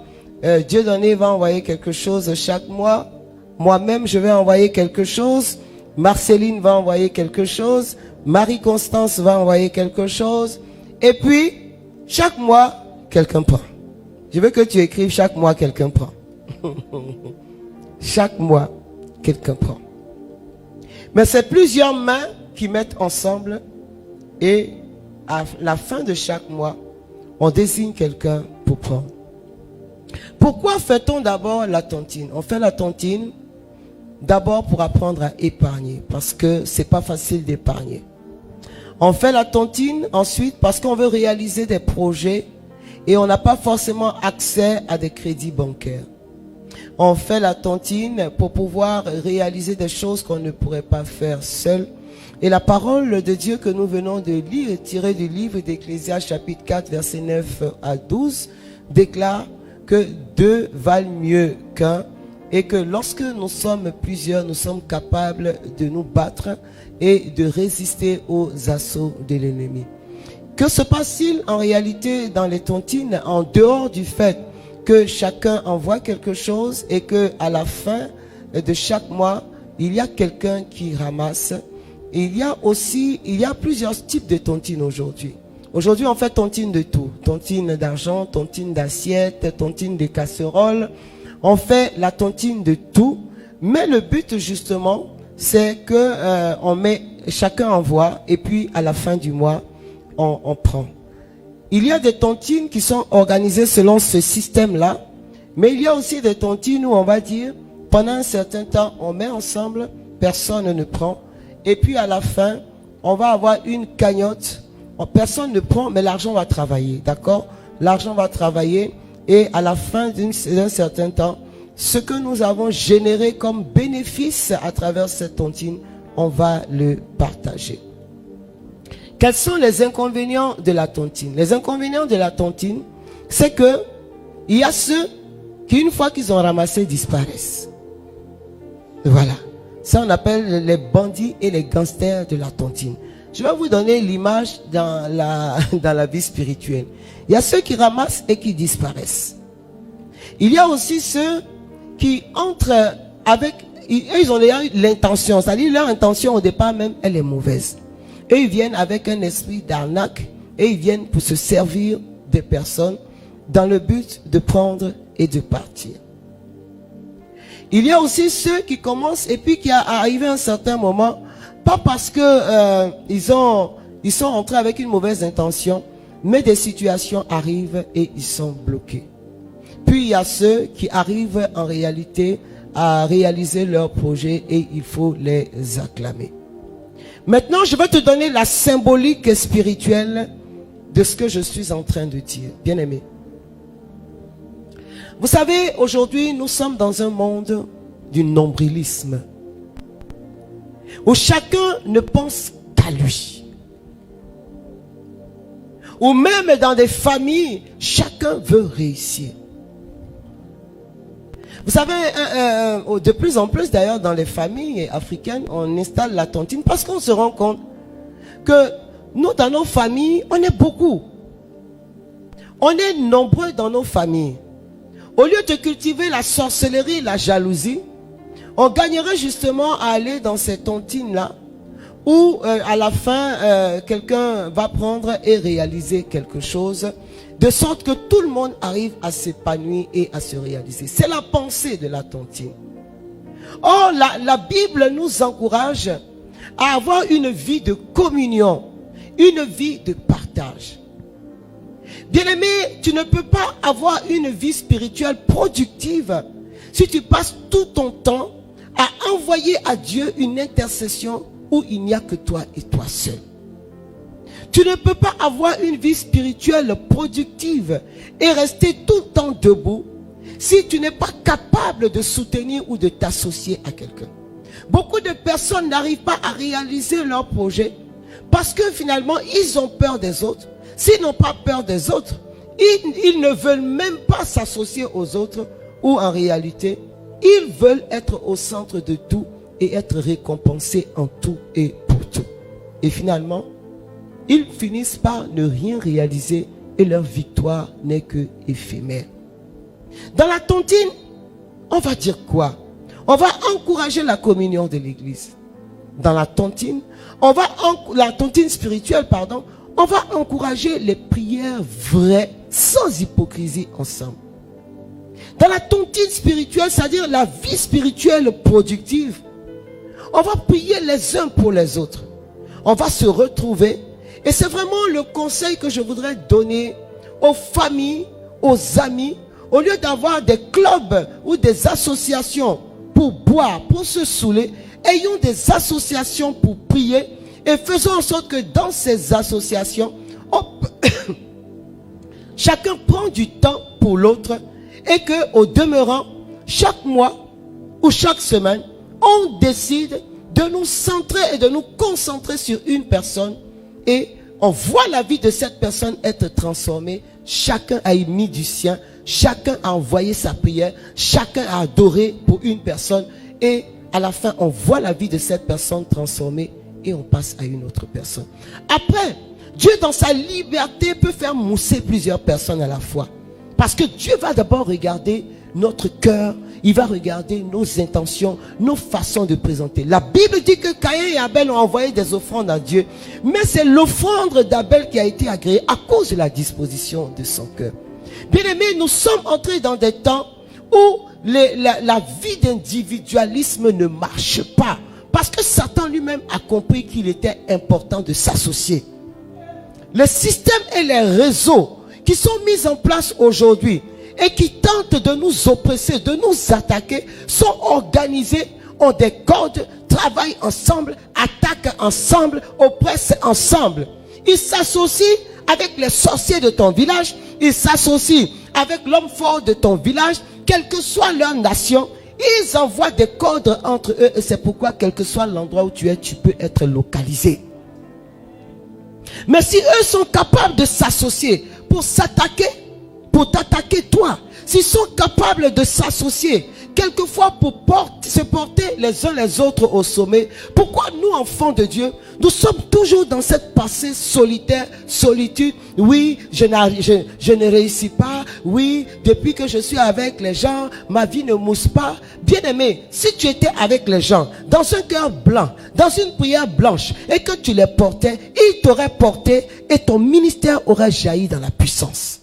Speaker 3: Dieudonné va envoyer quelque chose chaque mois, moi-même je vais envoyer quelque chose, Marceline va envoyer quelque chose, Marie-Constance va envoyer quelque chose, et puis chaque mois, quelqu'un prend. Je veux que tu écrives chaque mois, quelqu'un prend. Chaque mois, quelqu'un prend. Mais c'est plusieurs mains qui mettent ensemble et à la fin de chaque mois, on désigne quelqu'un pour prendre. Pourquoi fait-on d'abord la tontine? On fait la tontine d'abord pour apprendre à épargner, parce que c'est pas facile d'épargner. On fait la tontine ensuite parce qu'on veut réaliser des projets et on n'a pas forcément accès à des crédits bancaires. On fait la tontine pour pouvoir réaliser des choses qu'on ne pourrait pas faire seul. Et la parole de Dieu que nous venons de lire, tirée du livre d'Ecclésiaste chapitre 4, versets 9 à 12, déclare que deux valent mieux qu'un et que lorsque nous sommes plusieurs, nous sommes capables de nous battre et de résister aux assauts de l'ennemi. Que se passe-t-il en réalité dans les tontines en dehors du fait que chacun envoie quelque chose et que à la fin de chaque mois, il y a quelqu'un qui ramasse? Il y a plusieurs types de tontines aujourd'hui. Aujourd'hui, on fait tontine de tout. Tontine d'argent, tontine d'assiette, tontine de casserole. On fait la tontine de tout. Mais le but, justement, c'est que chacun envoie et puis à la fin du mois, on prend. Il y a des tontines qui sont organisées selon ce système-là. Mais il y a aussi des tontines où on va dire, pendant un certain temps, on met ensemble, personne ne prend. Et puis à la fin, on va avoir une cagnotte. Personne ne prend, mais l'argent va travailler. D'accord? L'argent va travailler. Et à la fin d'un certain temps, ce que nous avons généré comme bénéfice à travers cette tontine, on va le partager. Quels sont les inconvénients de la tontine? Les inconvénients de la tontine, c'est que il y a ceux qui, une fois qu'ils ont ramassé, disparaissent. Voilà. Ça, on appelle les bandits et les gangsters de la tontine. Je vais vous donner l'image dans la vie spirituelle. Il y a ceux qui ramassent et qui disparaissent. Il y a aussi ceux qui entrent avec... Ils ont l'intention, c'est-à-dire leur intention au départ même, elle est mauvaise. Et ils viennent avec un esprit d'arnaque et ils viennent pour se servir des personnes dans le but de prendre et de partir. Il y a aussi ceux qui commencent et puis qui arrivent à un certain moment, pas parce que ils sont entrés avec une mauvaise intention, mais des situations arrivent et ils sont bloqués. Puis il y a ceux qui arrivent en réalité à réaliser leur projet et il faut les acclamer. Maintenant, je vais te donner la symbolique spirituelle de ce que je suis en train de dire. Bien aimé. Vous savez, aujourd'hui, nous sommes dans un monde du nombrilisme, où chacun ne pense qu'à lui. Ou même dans des familles, chacun veut réussir. Vous savez, de plus en plus d'ailleurs dans les familles africaines, on installe la tontine parce qu'on se rend compte que nous, dans nos familles, on est beaucoup. On est nombreux dans nos familles. Au lieu de cultiver la sorcellerie, la jalousie, on gagnerait justement à aller dans ces tontines-là où à la fin, quelqu'un va prendre et réaliser quelque chose de sorte que tout le monde arrive à s'épanouir et à se réaliser. C'est la pensée de la tontine. Or, la Bible nous encourage à avoir une vie de communion, une vie de partage. Bien-aimé, tu ne peux pas avoir une vie spirituelle productive si tu passes tout ton temps à envoyer à Dieu une intercession où il n'y a que toi et toi seul. Tu ne peux pas avoir une vie spirituelle productive et rester tout le temps debout si tu n'es pas capable de soutenir ou de t'associer à quelqu'un. Beaucoup de personnes n'arrivent pas à réaliser leur projet parce que finalement, ils ont peur des autres. S'ils n'ont pas peur des autres, ils ne veulent même pas s'associer aux autres ou en réalité, ils veulent être au centre de tout et être récompensés en tout et pour tout. Et finalement, ils finissent par ne rien réaliser et leur victoire n'est que éphémère. Dans la tontine, on va dire quoi? On va encourager la communion de l'église. Dans la tontine, la tontine spirituelle, pardon, on va encourager les prières vraies, sans hypocrisie ensemble. Dans la tontine spirituelle, c'est-à-dire la vie spirituelle productive, on va prier les uns pour les autres. On va se retrouver. Et c'est vraiment le conseil que je voudrais donner aux familles, aux amis. Au lieu d'avoir des clubs ou des associations pour boire, pour se saouler, ayons des associations pour prier et faisons en sorte que dans ces associations, chacun prend du temps pour l'autre et que, au demeurant, chaque mois ou chaque semaine, on décide de nous centrer et de nous concentrer sur une personne et on voit la vie de cette personne être transformée. Chacun a mis du sien, chacun a envoyé sa prière, chacun a adoré pour une personne et à la fin, on voit la vie de cette personne transformée et on passe à une autre personne. Après, Dieu dans sa liberté peut faire mousser plusieurs personnes à la fois. Parce que Dieu va d'abord regarder notre cœur, il va regarder nos intentions, nos façons de présenter. La Bible dit que Caïn et Abel ont envoyé des offrandes à Dieu. Mais c'est l'offrande d'Abel qui a été agréée à cause de la disposition de son cœur. Bien-aimés, nous sommes entrés dans des temps où la vie d'individualisme ne marche pas. Parce que Satan lui-même a compris qu'il était important de s'associer. Les systèmes et les réseaux qui sont mis en place aujourd'hui et qui tentent de nous oppresser, de nous attaquer, sont organisés, ont des codes, travaillent ensemble, attaquent ensemble, oppressent ensemble. Ils s'associent avec les sorciers de ton village, ils s'associent avec l'homme fort de ton village, quelle que soit leur nation, ils envoient des codes entre eux et c'est pourquoi quel que soit l'endroit où tu es, tu peux être localisé. Mais si eux sont capables de s'associer pour s'attaquer, pour t'attaquer toi, s'ils sont capables de s'associer, quelquefois pour se porter les uns les autres au sommet, pourquoi nous, enfants de Dieu, nous sommes toujours dans cette pensée solitaire, solitude? Oui, je ne réussis pas. Oui, depuis que je suis avec les gens, ma vie ne mousse pas. Bien-aimé, si tu étais avec les gens, dans un cœur blanc, dans une prière blanche, et que tu les portais, ils t'auraient porté et ton ministère aurait jailli dans la puissance.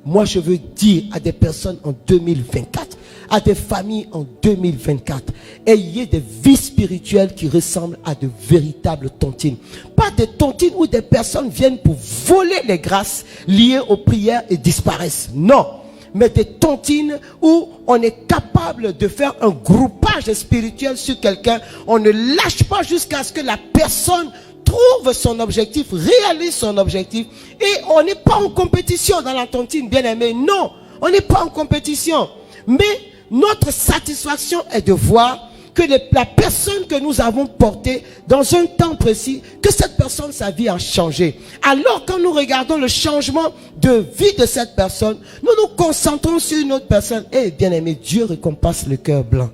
Speaker 3: Moi, je veux dire à des personnes en 2024, à des familles en 2024, ayez des vies spirituelles qui ressemblent à de véritables tontines. Pas des tontines où des personnes viennent pour voler les grâces liées aux prières et disparaissent. Non, mais des tontines où on est capable de faire un groupage spirituel sur quelqu'un. On ne lâche pas jusqu'à ce que la personne trouve son objectif, réalise son objectif. Et on n'est pas en compétition dans la tontine, bien aimé. Non, on n'est pas en compétition. Mais notre satisfaction est de voir que la personne que nous avons portée dans un temps précis, que cette personne, sa vie a changé. Alors quand nous regardons le changement de vie de cette personne, nous nous concentrons sur une autre personne. Et bien aimé, Dieu récompense le cœur blanc.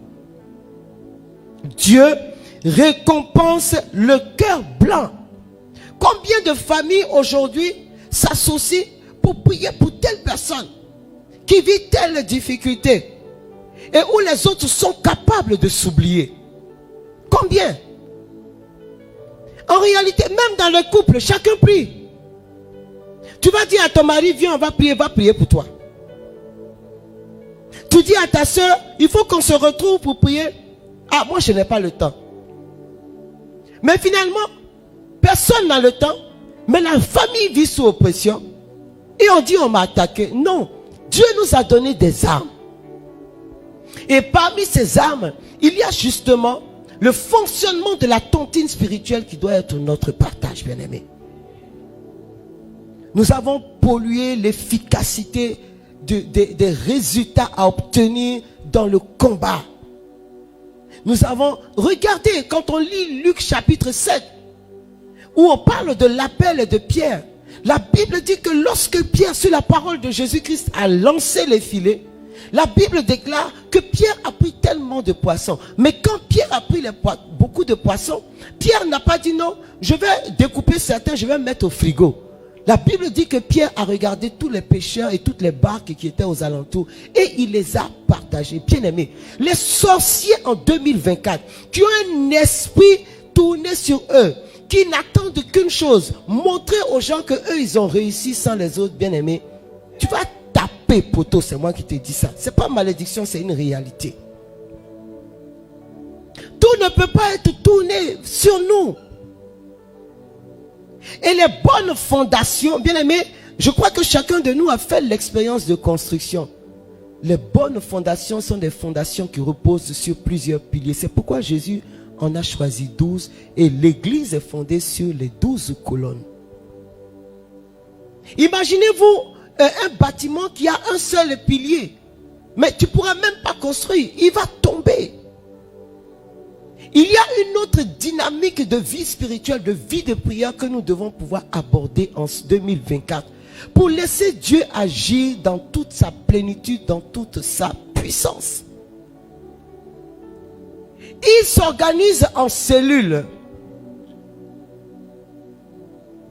Speaker 3: Dieu récompense le cœur blanc. Combien de familles aujourd'hui s'associent pour prier pour telle personne qui vit telle difficulté et où les autres sont capables de s'oublier. Combien? En réalité, même dans le couple, chacun prie. Tu vas dire à ton mari, viens, on va prier pour toi. Tu dis à ta soeur, il faut qu'on se retrouve pour prier. Ah, moi je n'ai pas le temps. Mais finalement, personne n'a le temps. Mais la famille vit sous oppression. Et on dit on m'a attaqué. Non, Dieu nous a donné des armes. Et parmi ces armes, il y a justement le fonctionnement de la tontine spirituelle qui doit être notre partage, bien-aimé. Nous avons pollué l'efficacité des résultats à obtenir dans le combat. Nous avons regardé, quand on lit Luc chapitre 7, où on parle de l'appel de Pierre. La Bible dit que lorsque Pierre, sur la parole de Jésus-Christ, a lancé les filets, la Bible déclare que Pierre a pris tellement de poissons. Mais quand Pierre a pris beaucoup de poissons, Pierre n'a pas dit non, je vais découper certains, je vais mettre au frigo. La Bible dit que Pierre a regardé tous les pêcheurs et toutes les barques qui étaient aux alentours et il les a partagés. Bien aimés, les sorciers en 2024 qui ont un esprit tourné sur eux, qui n'attendent qu'une chose, montrer aux gens que eux ils ont réussi sans les autres, bien aimés. Tu vas taper, poteau, c'est moi qui te dis ça. C'est pas malédiction, c'est une réalité. Tout ne peut pas être tourné sur nous. Et les bonnes fondations, bien aimés, je crois que chacun de nous a fait l'expérience de construction. Les bonnes fondations sont des fondations qui reposent sur plusieurs piliers. C'est pourquoi Jésus en a choisi 12 et l'église est fondée sur les 12 colonnes. Imaginez-vous un bâtiment qui a un seul pilier, mais tu ne pourras même pas construire, il va tomber. Il y a une autre dynamique de vie spirituelle, de vie de prière que nous devons pouvoir aborder en 2024 pour laisser Dieu agir dans toute sa plénitude, dans toute sa puissance. Il s'organise en cellules.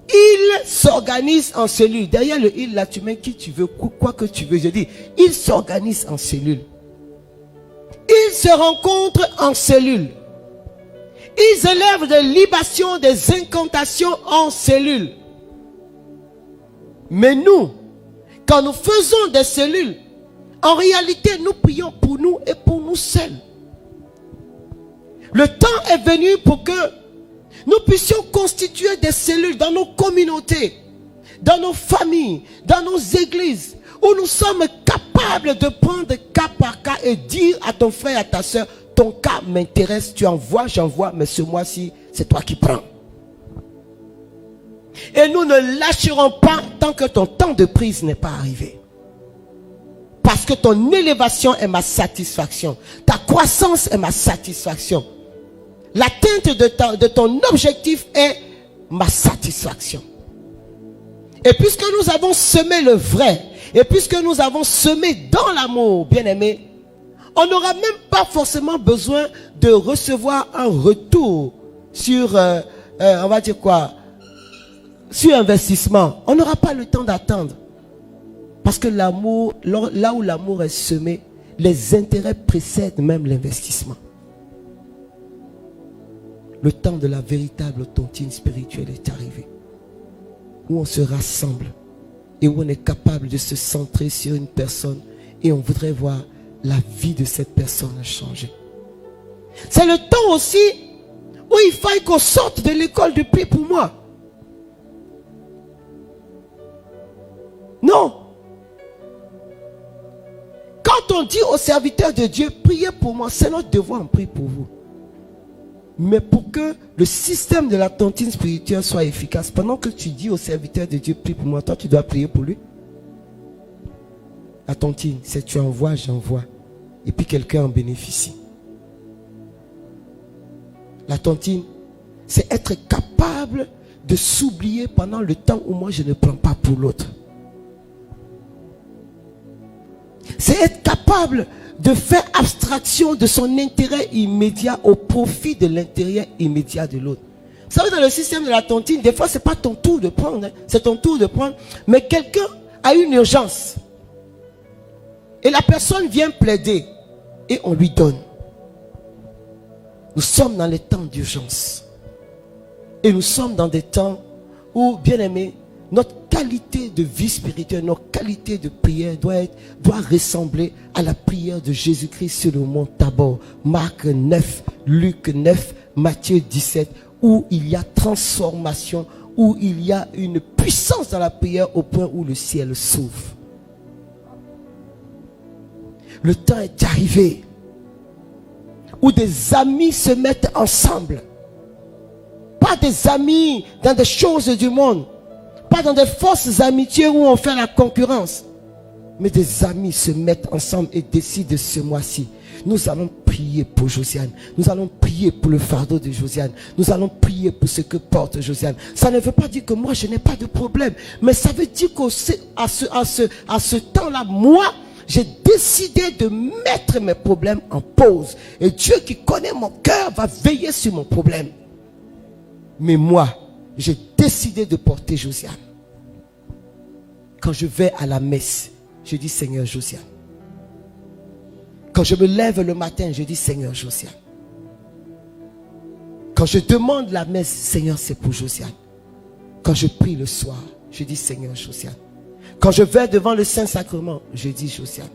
Speaker 3: Il s'organise en cellules. Derrière le il là, tu mets qui tu veux, quoi que tu veux. Je dis, il s'organise en cellules. Ils se rencontrent en cellules. Ils élèvent des libations, des incantations en cellules. Mais nous, quand nous faisons des cellules, en réalité, nous prions pour nous et pour nous seuls. Le temps est venu pour que nous puissions constituer des cellules dans nos communautés, dans nos familles, dans nos églises, où nous sommes capables de prendre cas par cas et dire à ton frère et à ta soeur, ton cas m'intéresse, tu envoies, j'envoie, mais ce mois-ci, c'est toi qui prends. Et nous ne lâcherons pas tant que ton temps de prise n'est pas arrivé. Parce que ton élévation est ma satisfaction. Ta croissance est ma satisfaction. L'atteinte de ton objectif est ma satisfaction. Et puisque nous avons semé le vrai, et puisque nous avons semé dans l'amour, bien-aimé, on n'aura même pas forcément besoin de recevoir un retour sur, on va dire quoi, sur investissement. On n'aura pas le temps d'attendre. Parce que l'amour, là où l'amour est semé, les intérêts précèdent même l'investissement. Le temps de la véritable tontine spirituelle est arrivé. Où on se rassemble et où on est capable de se centrer sur une personne et on voudrait voir la vie de cette personne changer. C'est le temps aussi où il faille qu'on sorte de l'école de paix pour moi. Non. Quand on dit aux serviteurs de Dieu, priez pour moi, c'est notre devoir, on prie pour vous. Mais pour que le système de la tontine spirituelle soit efficace, pendant que tu dis aux serviteurs de Dieu, prie pour moi, toi tu dois prier pour lui. La tontine, c'est tu envoies, j'envoie. Et puis quelqu'un en bénéficie. La tontine, c'est être capable de s'oublier pendant le temps où moi je ne prends pas pour l'autre. C'est être capable de faire abstraction de son intérêt immédiat au profit de l'intérêt immédiat de l'autre. Vous savez, dans le système de la tontine, des fois, ce n'est pas ton tour de prendre, hein, c'est ton tour de prendre, mais quelqu'un a une urgence. Et la personne vient plaider et on lui donne. Nous sommes dans les temps d'urgence. Et nous sommes dans des temps où, bien aimé, notre qualité de vie spirituelle, notre qualité de prière doit ressembler à la prière de Jésus-Christ sur le mont Tabor. Marc 9, Luc 9, Matthieu 17, où il y a transformation, où il y a une puissance dans la prière au point où le ciel s'ouvre. Le temps est arrivé où des amis se mettent ensemble. Pas des amis dans des choses du monde. Pas dans des fausses amitiés où on fait la concurrence. Mais des amis se mettent ensemble et décident ce mois-ci. Nous allons prier pour Josiane. Nous allons prier pour le fardeau de Josiane. Nous allons prier pour ce que porte Josiane. Ça ne veut pas dire que moi je n'ai pas de problème. Mais ça veut dire qu'à ce temps-là, moi, j'ai décidé de mettre mes problèmes en pause. Et Dieu qui connaît mon cœur va veiller sur mon problème. Mais moi, j'ai décidé de porter Josiane. Quand je vais à la messe, je dis Seigneur Josiane. Quand je me lève le matin, je dis Seigneur Josiane. Quand je demande la messe, Seigneur, c'est pour Josiane. Quand je prie le soir, je dis Seigneur Josiane. Quand je vais devant le Saint-Sacrement, je dis Josiane.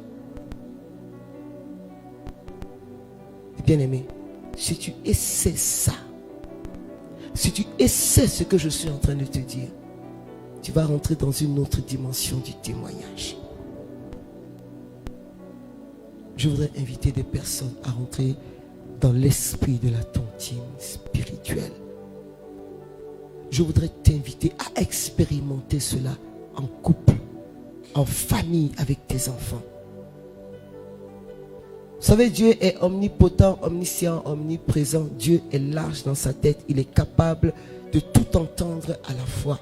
Speaker 3: Bien-aimé, si tu essaies ça, si tu essaies ce que je suis en train de te dire, tu vas rentrer dans une autre dimension du témoignage. Je voudrais inviter des personnes à rentrer dans l'esprit de la tontine spirituelle. Je voudrais t'inviter à expérimenter cela en couple, en famille avec tes enfants. Vous savez, Dieu est omnipotent, omniscient, omniprésent. Dieu est large dans sa tête. Il est capable de tout entendre à la fois.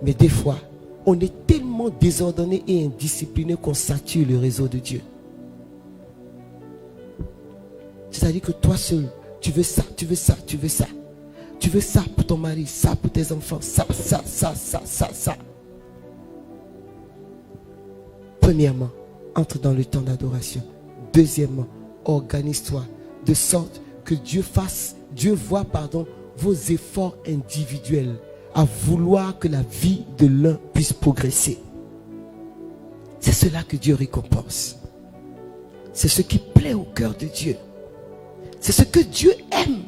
Speaker 3: Mais des fois, on est tellement désordonné et indiscipliné qu'on sature le réseau de Dieu. C'est-à-dire que toi seul, tu veux ça, tu veux ça, tu veux ça. Tu veux ça pour ton mari, ça pour tes enfants, ça. Premièrement, entre dans le temps d'adoration. Deuxièmement, organise-toi de sorte que Dieu voit vos efforts individuels à vouloir que la vie de l'un puisse progresser. C'est cela que Dieu récompense. C'est ce qui plaît au cœur de Dieu. C'est ce que Dieu aime.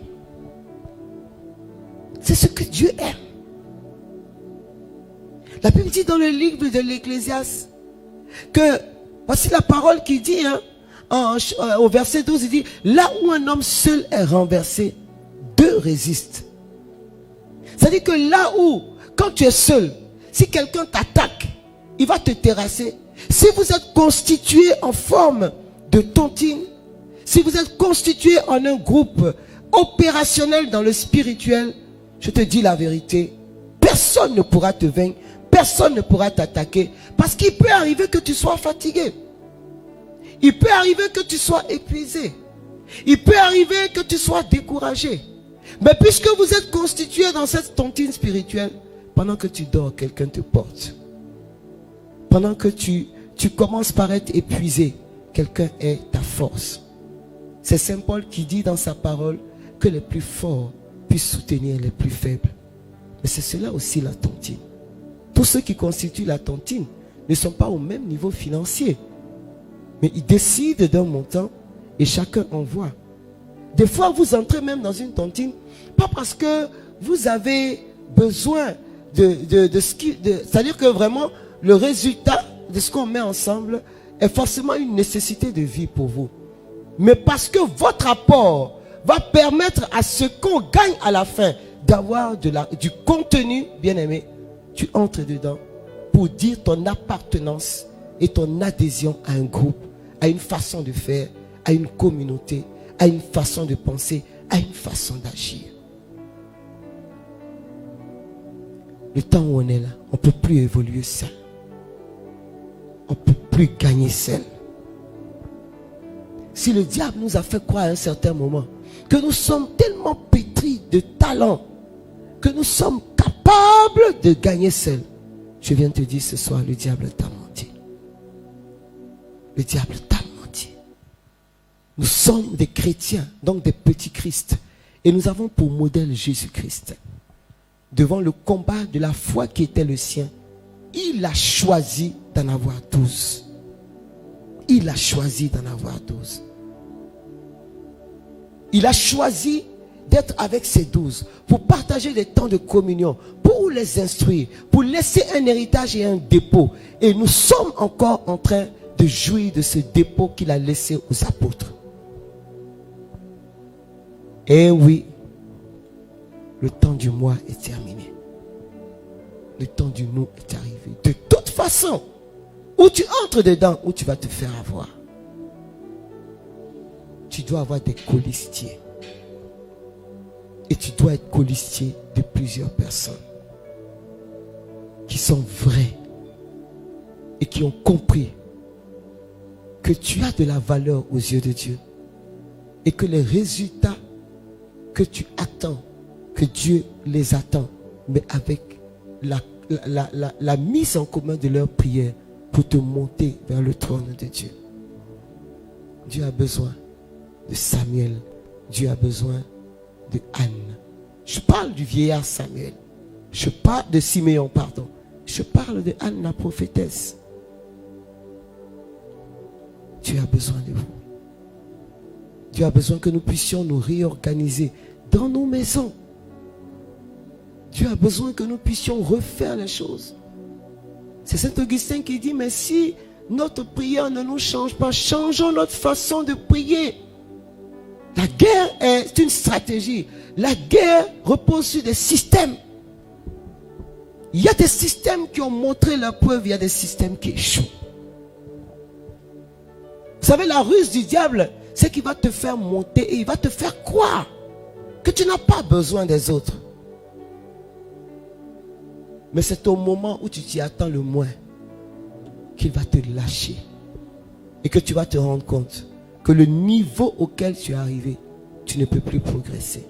Speaker 3: C'est ce que Dieu aime. La Bible dit dans le livre de l'Ecclésiaste que, voici la parole qui dit, au verset 12, il dit, là où un homme seul est renversé, deux résistent. C'est-à-dire que là où, quand tu es seul, si quelqu'un t'attaque, il va te terrasser. Si vous êtes constitué en forme de tontine, si vous êtes constitué en un groupe opérationnel dans le spirituel, je te dis la vérité, personne ne pourra te vaincre, personne ne pourra t'attaquer, parce qu'il peut arriver que tu sois fatigué. Il peut arriver que tu sois épuisé. Il peut arriver que tu sois découragé. Mais puisque vous êtes constitué dans cette tontine spirituelle, pendant que tu dors, quelqu'un te porte. Pendant que tu commences par être épuisé, quelqu'un est ta force. C'est Saint Paul qui dit dans sa parole que les plus forts puissent soutenir les plus faibles. Mais c'est cela aussi la tontine. Tous ceux qui constituent la tontine ne sont pas au même niveau financier. Mais ils décident d'un montant et chacun envoie. Des fois, vous entrez même dans une tontine, pas parce que vous avez besoin de ce qui... C'est-à-dire que vraiment, le résultat de ce qu'on met ensemble est forcément une nécessité de vie pour vous. Mais parce que votre apport va permettre à ce qu'on gagne à la fin d'avoir du contenu, bien aimé, tu entres dedans pour dire ton appartenance et ton adhésion à un groupe, à une façon de faire, à une communauté, à une façon de penser, à une façon d'agir. Le temps où on est là, on ne peut plus évoluer seul. On ne peut plus gagner seul. Si le diable nous a fait croire à un certain moment que nous sommes tellement pétris de talent, que nous sommes capables de gagner seul, je viens te dire ce soir, le diable t'a menti. Le diable t'a menti. Nous sommes des chrétiens, donc des petits Christ. Et nous avons pour modèle Jésus-Christ. Devant le combat de la foi qui était le sien, il a choisi d'en avoir 12. Il a choisi d'en avoir 12. Il a choisi d'être avec ces 12 pour partager des temps de communion, pour les instruire, pour laisser un héritage et un dépôt. Et nous sommes encore en train de jouir de ce dépôt qu'il a laissé aux apôtres. Et oui, le temps du mois est terminé. Le temps du nous est arrivé. De toute façon, ou tu entres dedans, ou tu vas te faire avoir. Tu dois avoir des colistiers. Et tu dois être colistier de plusieurs personnes qui sont vraies et qui ont compris que tu as de la valeur aux yeux de Dieu et que les résultats que tu attends, que Dieu les attend, mais avec la mise en commun de leurs prières pour te monter vers le trône de Dieu. Dieu a besoin de Samuel. Dieu a besoin de Anne. Je parle du vieillard Samuel. Je parle de Siméon, pardon. Je parle de Anne, la prophétesse. Dieu a besoin de vous. Dieu a besoin que nous puissions nous réorganiser dans nos maisons. Dieu a besoin que nous puissions refaire les choses. C'est Saint Augustin qui dit, mais si notre prière ne nous change pas, changeons notre façon de prier. La guerre est une stratégie. La guerre repose sur des systèmes. Il y a des systèmes qui ont montré leur preuve, il y a des systèmes qui échouent. Vous savez, la ruse du diable, c'est qu'il va te faire monter et il va te faire croire que tu n'as pas besoin des autres. Mais c'est au moment où tu t'y attends le moins qu'il va te lâcher et que tu vas te rendre compte que le niveau auquel tu es arrivé, tu ne peux plus progresser.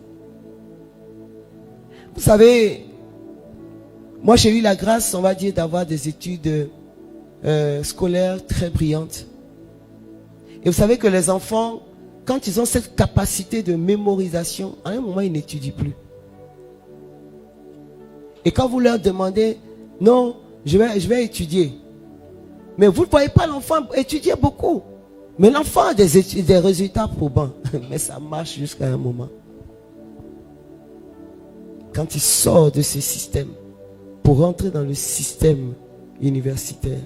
Speaker 3: Vous savez, moi j'ai eu la grâce, on va dire, d'avoir des études scolaires très brillantes. Et vous savez que les enfants, quand ils ont cette capacité de mémorisation, à un moment ils n'étudient plus. Et quand vous leur demandez, non, je vais étudier. Mais vous ne voyez pas l'enfant étudier beaucoup. Mais l'enfant a des résultats probants. Mais ça marche jusqu'à un moment. Quand il sort de ce système pour rentrer dans le système universitaire,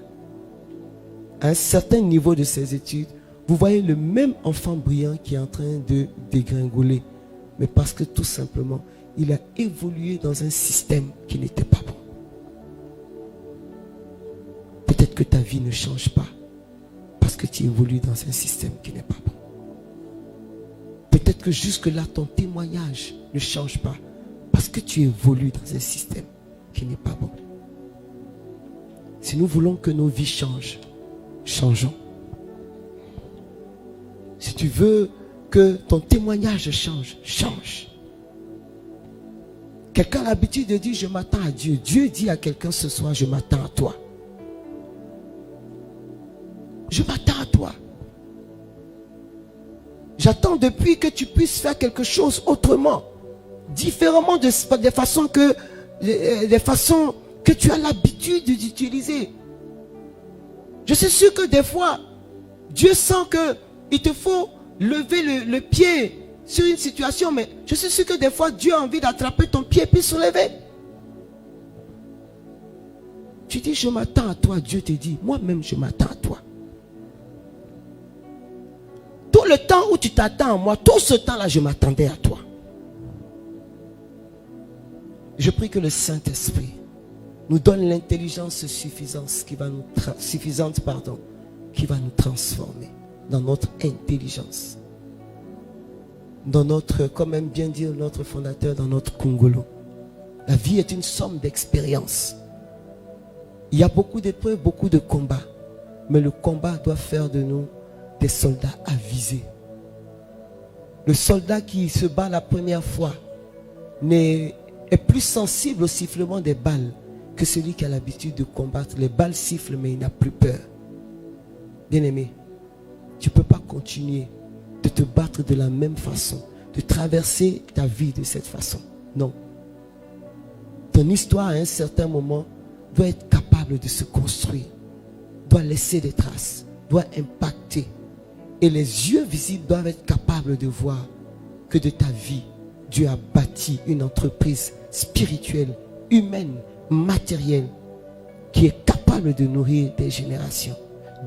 Speaker 3: à un certain niveau de ses études, vous voyez le même enfant brillant qui est en train de dégringoler. Mais parce que tout simplement, il a évolué dans un système qui n'était pas bon. Peut-être que ta vie ne change pas parce que tu évolues dans un système qui n'est pas bon. Peut-être que jusque-là, ton témoignage ne change pas parce que tu évolues dans un système qui n'est pas bon. Si nous voulons que nos vies changent, changeons. Si tu veux que ton témoignage change, change. Quelqu'un a l'habitude de dire, je m'attends à Dieu. Dieu dit à quelqu'un ce soir, je m'attends à toi. Je m'attends à toi. J'attends depuis que tu puisses faire quelque chose autrement, différemment des façons que tu as l'habitude d'utiliser. Je suis sûr que des fois, Dieu sent qu'il te faut lever le pied sur une situation, mais je suis sûr que des fois, Dieu a envie d'attraper ton pied puis soulever. Tu dis, je m'attends à toi. Dieu te dit, moi-même, je m'attends à toi. Tout le temps où tu t'attends à moi, tout ce temps-là, je m'attendais à toi. Je prie que le Saint-Esprit nous donne l'intelligence suffisante qui va nous transformer dans notre intelligence. Dans notre, comme aime bien dire notre fondateur, dans notre Congolo. La vie est une somme d'expériences. Il y a beaucoup d'épreuves, beaucoup de combats. Mais le combat doit faire de nous des soldats avisés. Le soldat qui se bat la première fois est plus sensible au sifflement des balles que celui qui a l'habitude de combattre. Les balles sifflent mais il n'a plus peur. Bien-aimé, continuer de te battre de la même façon, de traverser ta vie de cette façon. Non. Ton histoire, à un certain moment, doit être capable de se construire, doit laisser des traces, doit impacter. Et les yeux visibles doivent être capables de voir que de ta vie, Dieu a bâti une entreprise spirituelle, humaine, matérielle, qui est capable de nourrir des générations.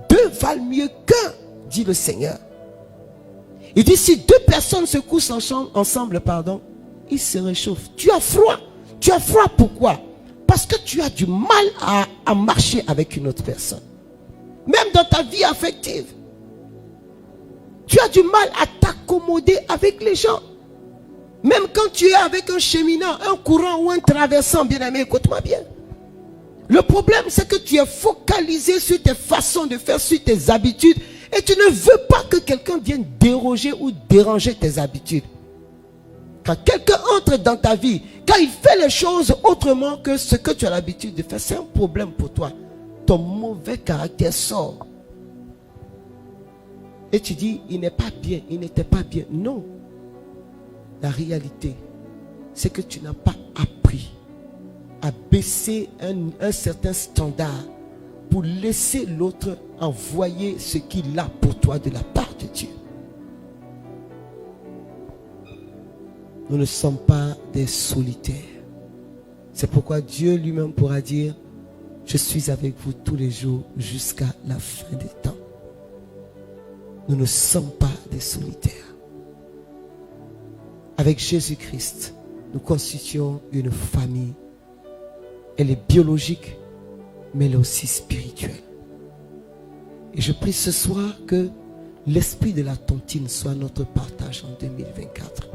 Speaker 3: Deux valent mieux qu'un, dit le Seigneur. Il dit, si deux personnes se couchent ensemble, ils se réchauffent. Tu as froid. Tu as froid, pourquoi? Parce que tu as du mal à marcher avec une autre personne. Même dans ta vie affective. Tu as du mal à t'accommoder avec les gens. Même quand tu es avec un cheminant, un courant ou un traversant, bien-aimé, écoute-moi bien. Le problème, c'est que tu es focalisé sur tes façons de faire, sur tes habitudes, et tu ne veux pas que quelqu'un vienne déroger ou déranger tes habitudes. Quand quelqu'un entre dans ta vie, quand il fait les choses autrement que ce que tu as l'habitude de faire, c'est un problème pour toi. Ton mauvais caractère sort. Et tu dis, il n'est pas bien, il n'était pas bien. Non. La réalité, c'est que tu n'as pas appris à baisser un certain standard pour laisser l'autre envoyer ce qu'il a pour toi de la part de Dieu. Nous ne sommes pas des solitaires. C'est pourquoi Dieu lui-même pourra dire, je suis avec vous tous les jours jusqu'à la fin des temps. Nous ne sommes pas des solitaires. Avec Jésus-Christ, nous constituons une famille. Elle est biologique, mais elle est aussi spirituelle. Et je prie ce soir que l'esprit de la tontine soit notre partage en 2024.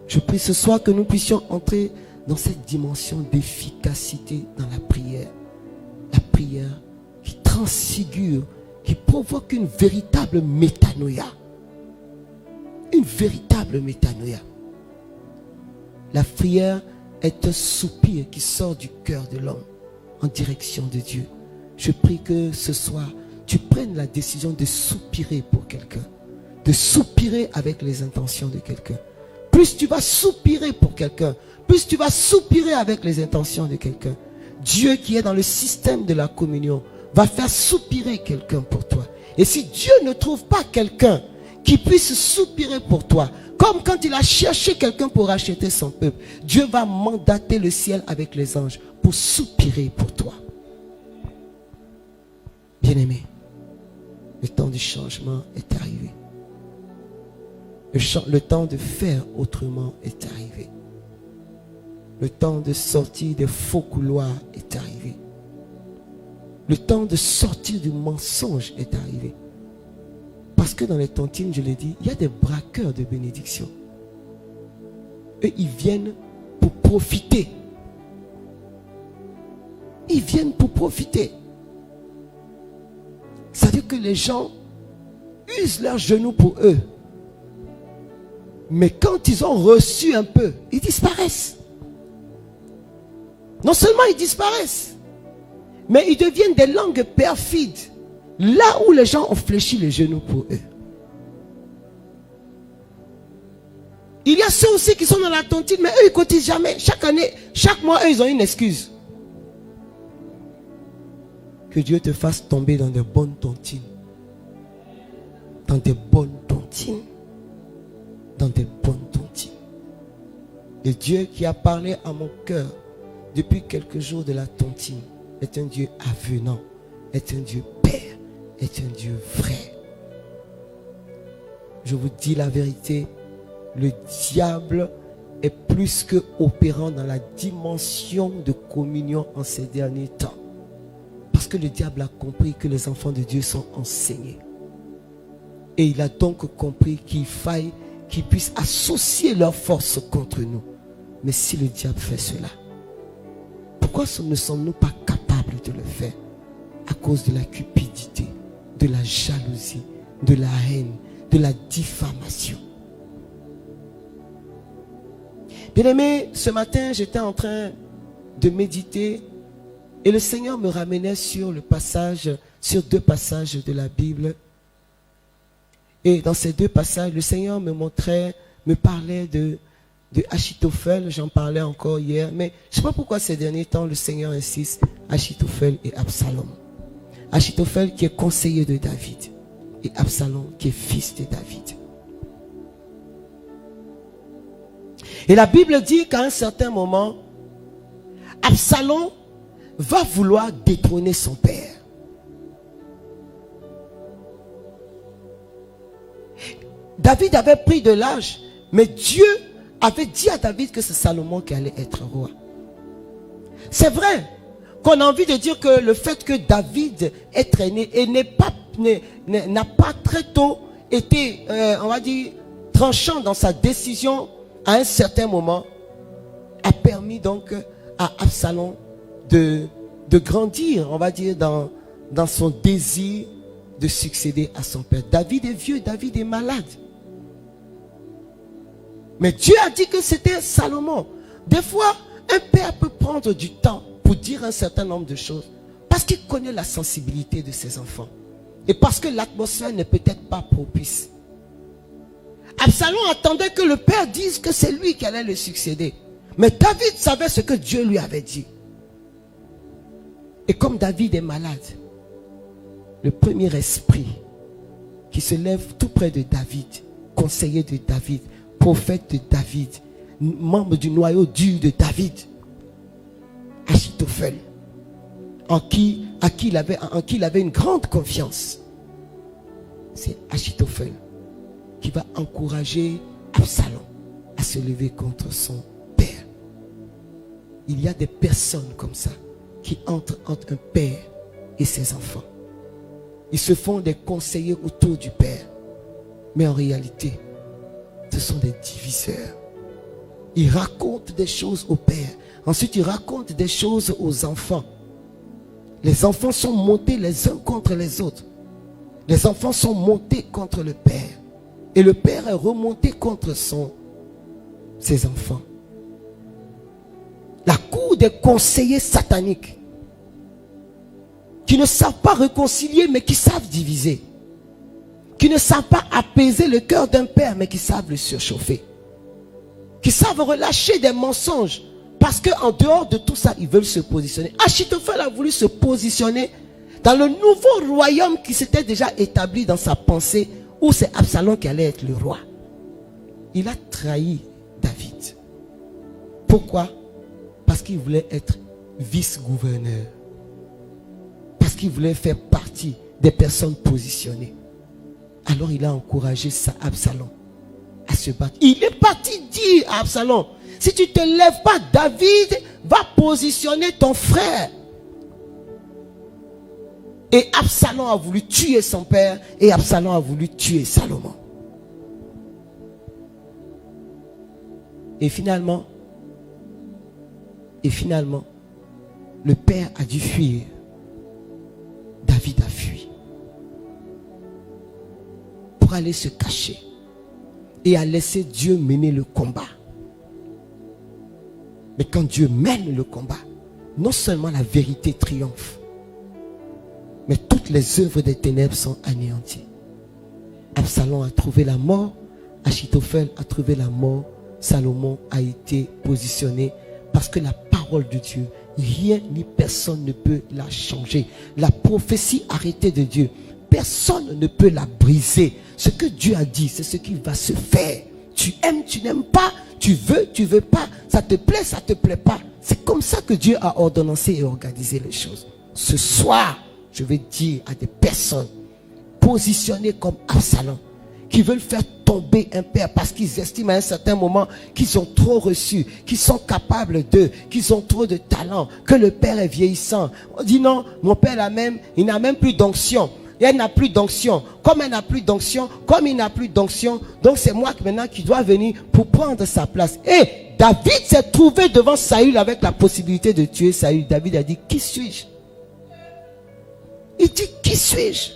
Speaker 3: Je prie ce soir que nous puissions entrer dans cette dimension d'efficacité dans la prière. La prière qui transfigure, qui provoque une véritable métanoïa. Une véritable métanoïa. La prière est un soupir qui sort du cœur de l'homme en direction de Dieu. Je prie que ce soir, tu prennes la décision de soupirer pour quelqu'un. De soupirer avec les intentions de quelqu'un. Plus tu vas soupirer pour quelqu'un, plus tu vas soupirer avec les intentions de quelqu'un. Dieu qui est dans le système de la communion va faire soupirer quelqu'un pour toi. Et si Dieu ne trouve pas quelqu'un qui puisse soupirer pour toi, comme quand il a cherché quelqu'un pour racheter son peuple, Dieu va mandater le ciel avec les anges pour soupirer pour toi. Bien-aimé, le temps du changement est arrivé. Le temps de faire autrement est arrivé. Le temps de sortir des faux couloirs est arrivé. Le temps de sortir du mensonge est arrivé. Parce que dans les tontines, je l'ai dit, il y a des braqueurs de bénédiction. Eux, ils viennent pour profiter. Ils viennent pour profiter. C'est-à-dire que les gens usent leurs genoux pour eux. Mais quand ils ont reçu un peu, ils disparaissent. Non seulement ils disparaissent, mais ils deviennent des langues perfides. Là où les gens ont fléchi les genoux pour eux. Il y a ceux aussi qui sont dans la tontine, mais eux ils ne cotisent jamais. Chaque année, chaque mois, eux ils ont une excuse. Que Dieu te fasse tomber dans des bonnes tontines. Dans des bonnes tontines. Dans des bonnes tontines. Le Dieu qui a parlé à mon cœur depuis quelques jours de la tontine est un Dieu avenant, est un Dieu Père, est un Dieu vrai. Je vous dis la vérité, le diable est plus que opérant dans la dimension de communion en ces derniers temps. Parce que le diable a compris que les enfants de Dieu sont enseignés. Et il a donc compris qu'il faille qu'ils puissent associer leurs forces contre nous. Mais si le diable fait cela, pourquoi ne sommes-nous pas capables de le faire? À cause de la cupidité, de la jalousie, de la haine, de la diffamation. Bien-aimé, ce matin, j'étais en train de méditer et le Seigneur me ramenait sur le passage, sur deux passages de la Bible Et dans ces deux passages, le Seigneur me parlait de Achitophel, j'en parlais encore hier, mais je ne sais pas pourquoi ces derniers temps, le Seigneur insiste, Achitophel et Absalom. Achitophel qui est conseiller de David et Absalom qui est fils de David. Et la Bible dit qu'à un certain moment, Absalom va vouloir détrôner son père. David avait pris de l'âge, mais Dieu avait dit à David que c'est Salomon qui allait être roi. C'est vrai qu'on a envie de dire que le fait que David est traîné et n'a pas très tôt été, on va dire, tranchant dans sa décision à un certain moment, a permis donc à Absalom de grandir, on va dire, dans son désir de succéder à son père. David est vieux, David est malade. Mais Dieu a dit que c'était Salomon. Des fois, un père peut prendre du temps pour dire un certain nombre de choses parce qu'il connaît la sensibilité de ses enfants et parce que l'atmosphère n'est peut-être pas propice. Absalom attendait que le père dise que c'est lui qui allait le succéder. Mais David savait ce que Dieu lui avait dit. Et comme David est malade, le premier esprit qui se lève tout près de David, conseiller de David, prophète de David, membre du noyau dur de David, Achitophel, en qui il avait une grande confiance. C'est Achitophel qui va encourager Absalom à se lever contre son père. Il y a des personnes comme ça qui entrent entre un père et ses enfants. Ils se font des conseillers autour du père, mais en réalité, ce sont des diviseurs. Ils racontent des choses au père. Ensuite, ils racontent des choses aux enfants. Les enfants sont montés les uns contre les autres. Les enfants sont montés contre le père. Et le père est remonté contre ses enfants. La cour des conseillers sataniques qui ne savent pas réconcilier, mais qui savent diviser. Qui ne savent pas apaiser le cœur d'un père, mais qui savent le surchauffer. Qui savent relâcher des mensonges. Parce qu'en dehors de tout ça, ils veulent se positionner. Achitophel a voulu se positionner dans le nouveau royaume qui s'était déjà établi dans sa pensée, où c'est Absalom qui allait être le roi. Il a trahi David. Pourquoi? Parce qu'il voulait être vice-gouverneur. Parce qu'il voulait faire partie des personnes positionnées. Alors il a encouragé Absalom à se battre. Il est parti dire à Absalom, si tu ne te lèves pas, David va positionner ton frère. Et Absalom a voulu tuer son père et Absalom a voulu tuer Salomon. Et finalement, le père a dû fuir. David a fui pour aller se cacher et a laissé Dieu mener le combat. Mais quand Dieu mène le combat, non seulement la vérité triomphe, mais toutes les œuvres des ténèbres sont anéanties. Absalom a trouvé la mort, Achitophel a trouvé la mort, Salomon a été positionné parce que la parole de Dieu, rien ni personne ne peut la changer. La prophétie arrêtée de Dieu, personne ne peut la briser. Ce que Dieu a dit, c'est ce qui va se faire. Tu aimes, tu n'aimes pas, tu veux pas, ça te plaît pas. C'est comme ça que Dieu a ordonnancé et organisé les choses. Ce soir, je vais dire à des personnes positionnées comme Absalom, qui veulent faire tomber un père parce qu'ils estiment à un certain moment qu'ils ont trop reçu, qu'ils sont capables d'eux, qu'ils ont trop de talent, que le père est vieillissant. On dit non, mon père il n'a même plus d'onction. Elle n'a plus d'onction. Comme elle n'a plus d'onction, comme il n'a plus d'onction, donc c'est moi maintenant qui dois venir pour prendre sa place. Et David s'est trouvé devant Saül avec la possibilité de tuer Saül. David a dit, qui suis-je? Il dit, qui suis-je?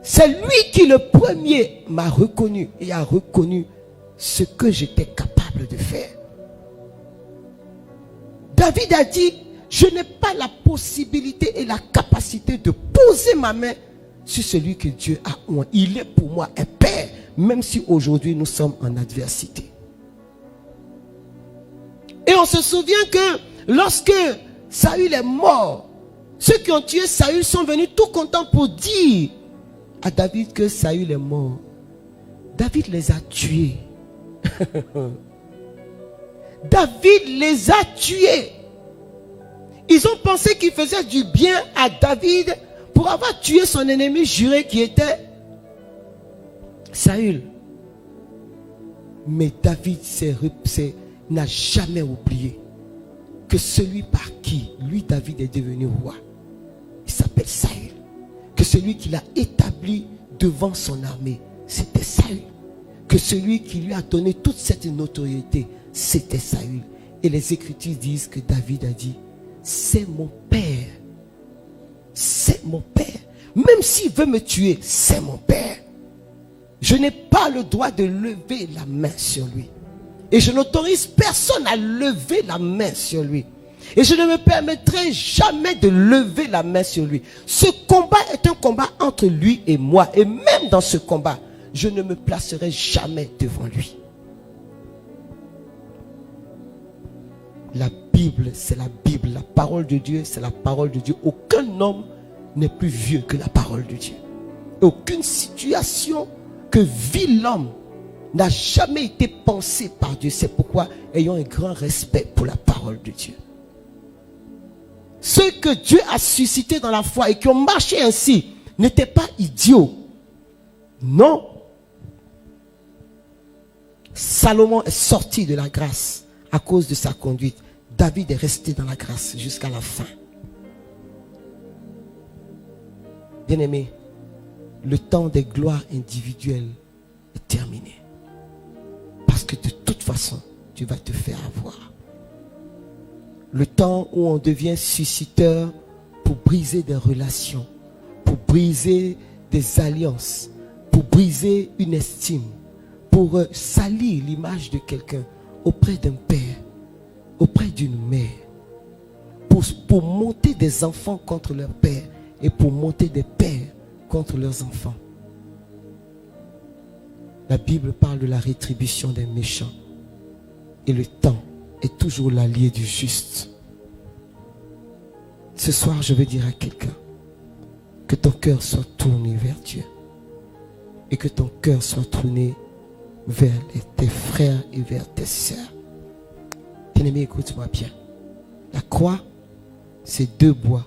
Speaker 3: C'est lui qui le premier m'a reconnu et a reconnu ce que j'étais capable de faire. David a dit, je n'ai pas la possibilité et la capacité de poser ma main sur celui que Dieu a oint. Il est pour moi un père, même si aujourd'hui nous sommes en adversité. Et on se souvient que lorsque Saül est mort, ceux qui ont tué Saül sont venus tout contents pour dire à David que Saül est mort. David les a tués. David les a tués. Ils ont pensé qu'ils faisaient du bien à David pour avoir tué son ennemi juré qui était Saül. Mais David n'a jamais oublié que celui par qui lui David est devenu roi, il s'appelle Saül. Que celui qui l'a établi devant son armée, c'était Saül. Que celui qui lui a donné toute cette notoriété, c'était Saül. Et les Écritures disent que David a dit, c'est mon père. C'est mon père. Même s'il veut me tuer, c'est mon père. Je n'ai pas le droit de lever la main sur lui. Et je n'autorise personne à lever la main sur lui. Et je ne me permettrai jamais de lever la main sur lui. Ce combat est un combat entre lui et moi. Et même dans ce combat, je ne me placerai jamais devant lui. La Bible, c'est la Bible. La parole de Dieu, c'est la parole de Dieu. Aucun homme n'est plus vieux que la parole de Dieu. Et aucune situation que vit l'homme n'a jamais été pensée par Dieu. C'est pourquoi ayons un grand respect pour la parole de Dieu. Ceux que Dieu a suscités dans la foi et qui ont marché ainsi n'étaient pas idiots. Non. Salomon est sorti de la grâce à cause de sa conduite. David est resté dans la grâce jusqu'à la fin. Bien-aimé, le temps des gloires individuelles est terminé. Parce que de toute façon, tu vas te faire avoir. Le temps où on devient susciteur pour briser des relations, pour briser des alliances, pour briser une estime, pour salir l'image de quelqu'un auprès d'un père, auprès d'une mère, pour monter des enfants contre leur père et pour monter des pères contre leurs enfants. La Bible parle de la rétribution des méchants. Et le temps est toujours l'allié du juste. Ce soir, je veux dire à quelqu'un que ton cœur soit tourné vers Dieu. Et que ton cœur soit tourné vers tes frères et vers tes sœurs. Bien-aimé, écoute-moi bien. La croix, c'est deux bois.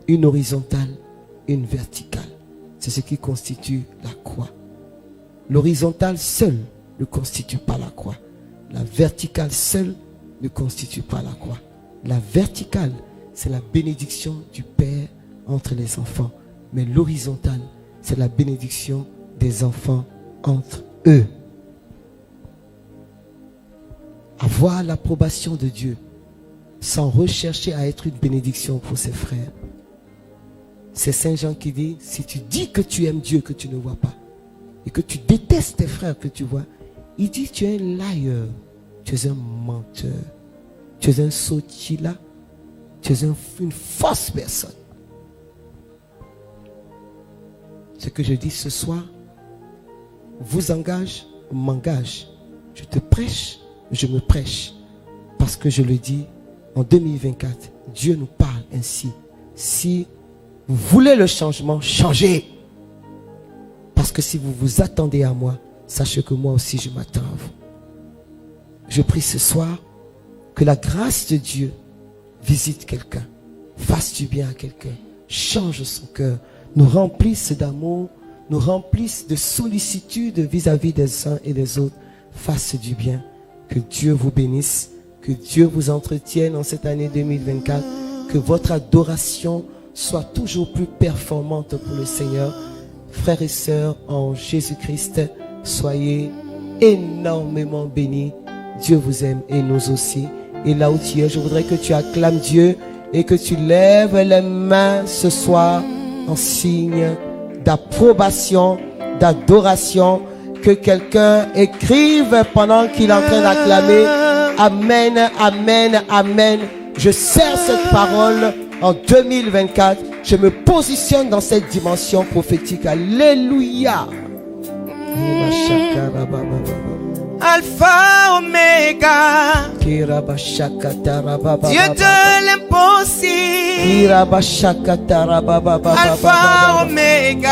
Speaker 3: Une horizontale, une verticale. C'est ce qui constitue la croix. L'horizontale seule ne constitue pas la croix. La verticale seule ne constitue pas la croix. La verticale, c'est la bénédiction du Père entre les enfants. Mais l'horizontale, c'est la bénédiction des enfants entre eux. Avoir l'approbation de Dieu sans rechercher à être une bénédiction pour ses frères. C'est Saint Jean qui dit, si tu dis que tu aimes Dieu que tu ne vois pas, et que tu détestes tes frères que tu vois, il dit tu es un liar, tu es un menteur, tu es un sotila, tu es une fausse personne. Ce que je dis ce soir vous engage, m'engage. Je te prêche, je me prêche, parce que je le dis en 2024, Dieu nous parle ainsi. Si vous voulez le changement, changez. Parce que si vous vous attendez à moi, sachez que moi aussi je m'attends à vous. Je prie ce soir que la grâce de Dieu visite quelqu'un, fasse du bien à quelqu'un, change son cœur, nous remplisse d'amour, nous remplisse de sollicitude vis-à-vis des uns et des autres, fasse du bien. Que Dieu vous bénisse, que Dieu vous entretienne en cette année 2024, que votre adoration soit toujours plus performante pour le Seigneur. Frères et sœurs en Jésus-Christ, soyez énormément bénis. Dieu vous aime et nous aussi. Et là où tu es, je voudrais que tu acclames Dieu et que tu lèves les mains ce soir en signe d'approbation, d'adoration. Que quelqu'un écrive pendant qu'il est en train d'acclamer. Amen, amen, amen. Je sers cette parole en 2024 Je me positionne dans cette dimension prophétique. Alléluia.
Speaker 2: Alpha, Oméga, Dieu de l'impossible. Alpha, Oméga,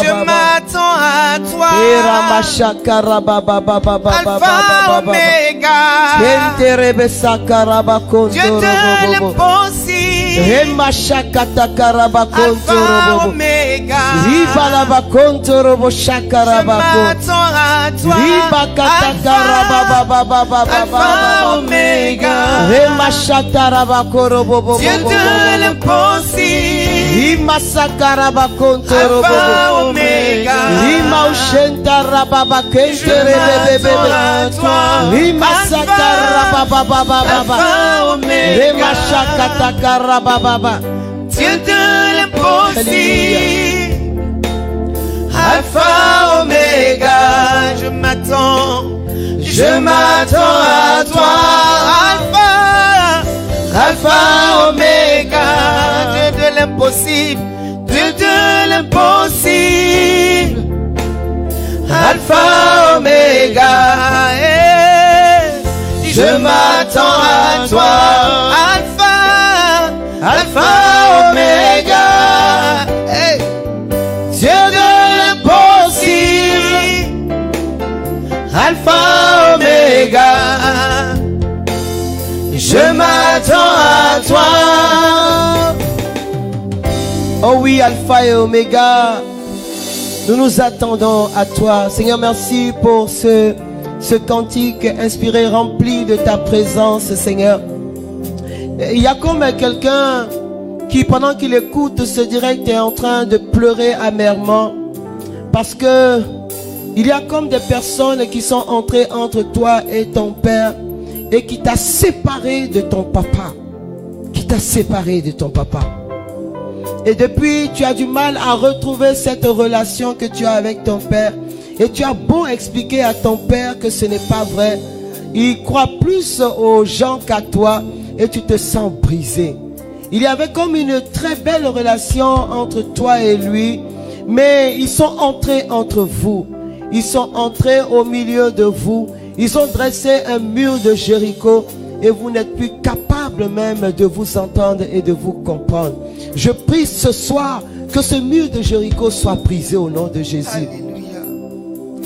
Speaker 2: je m'attends à toi. Alpha, Oméga, Dieu de l'impossible. Alpha, Oméga, je m'attends à toi. Alpha, Oméga, Dieu de l'impossible. Alpha, Oméga, je m'attends à toi. Alpha, Oméga, Dieu de l'impossible. Alpha, Oméga, je m'attends à toi. Alpha, Oméga, Dieu de l'impossible, Dieu de l'impossible. Alpha, Oméga, je m'attends à toi. Alpha, Oméga, Dieu de l'impossible. Alpha, Oméga, je m'attends à toi.
Speaker 3: Oh oui, Alpha et Oméga, nous nous attendons à toi. Seigneur, merci pour ce cantique inspiré, rempli de ta présence, Seigneur. Il y a comme quelqu'un qui, pendant qu'il écoute ce direct, est en train de pleurer amèrement. Parce que il y a comme des personnes qui sont entrées entre toi et ton père et qui t'a séparé de ton papa. Qui t'a séparé de ton papa. Et depuis, tu as du mal à retrouver cette relation que tu as avec ton père. Et tu as beau expliquer à ton père que ce n'est pas vrai. Il croit plus aux gens qu'à toi et tu te sens brisé. Il y avait comme une très belle relation entre toi et lui. Mais ils sont entrés entre vous. Ils sont entrés au milieu de vous. Ils ont dressé un mur de Jéricho. Et vous n'êtes plus capable même de vous entendre et de vous comprendre. Je prie ce soir que ce mur de Jéricho soit brisé au nom de Jésus.
Speaker 2: Alléluia.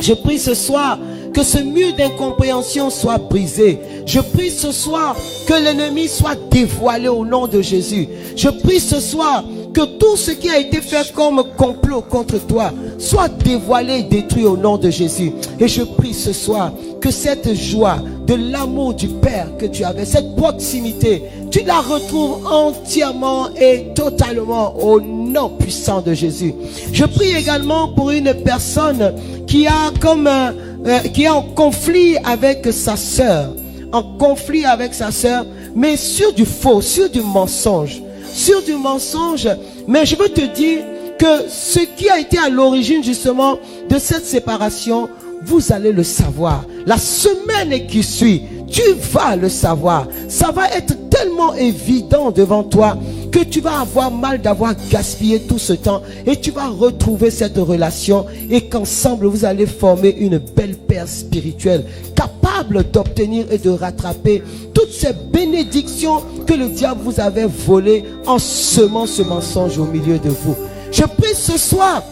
Speaker 3: Je prie ce soir que ce mur d'incompréhension soit brisé. Je prie ce soir que l'ennemi soit dévoilé au nom de Jésus. Je prie ce soir que tout ce qui a été fait comme complot contre toi soit dévoilé et détruit au nom de Jésus. Et je prie ce soir que cette joie de l'amour du Père que tu avais, cette proximité, tu la retrouves entièrement et totalement au nom puissant de Jésus. Je prie également pour une personne qui a qui est en conflit avec sa sœur, mais sur du faux, sur du mensonge. Mais je veux te dire que ce qui a été à l'origine justement de cette séparation, vous allez le savoir. La semaine qui suit, tu vas le savoir. Ça va être tellement évident devant toi que tu vas avoir mal d'avoir gaspillé tout ce temps et tu vas retrouver cette relation et qu'ensemble vous allez former une belle paire spirituelle capable d'obtenir et de rattraper toutes ces bénédictions que le diable vous avait volées en semant ce mensonge au milieu de vous. Je prie ce soir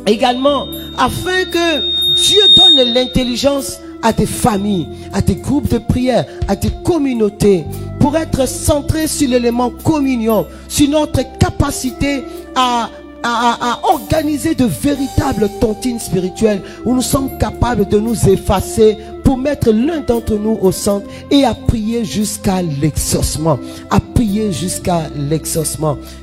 Speaker 3: également afin que Dieu donne l'intelligence à des familles, à des groupes de prière, à des communautés pour être centrés sur l'élément communion, sur notre capacité à organiser de véritables tontines spirituelles où nous sommes capables de nous effacer pour mettre l'un d'entre nous au centre et à prier jusqu'à l'exaucement.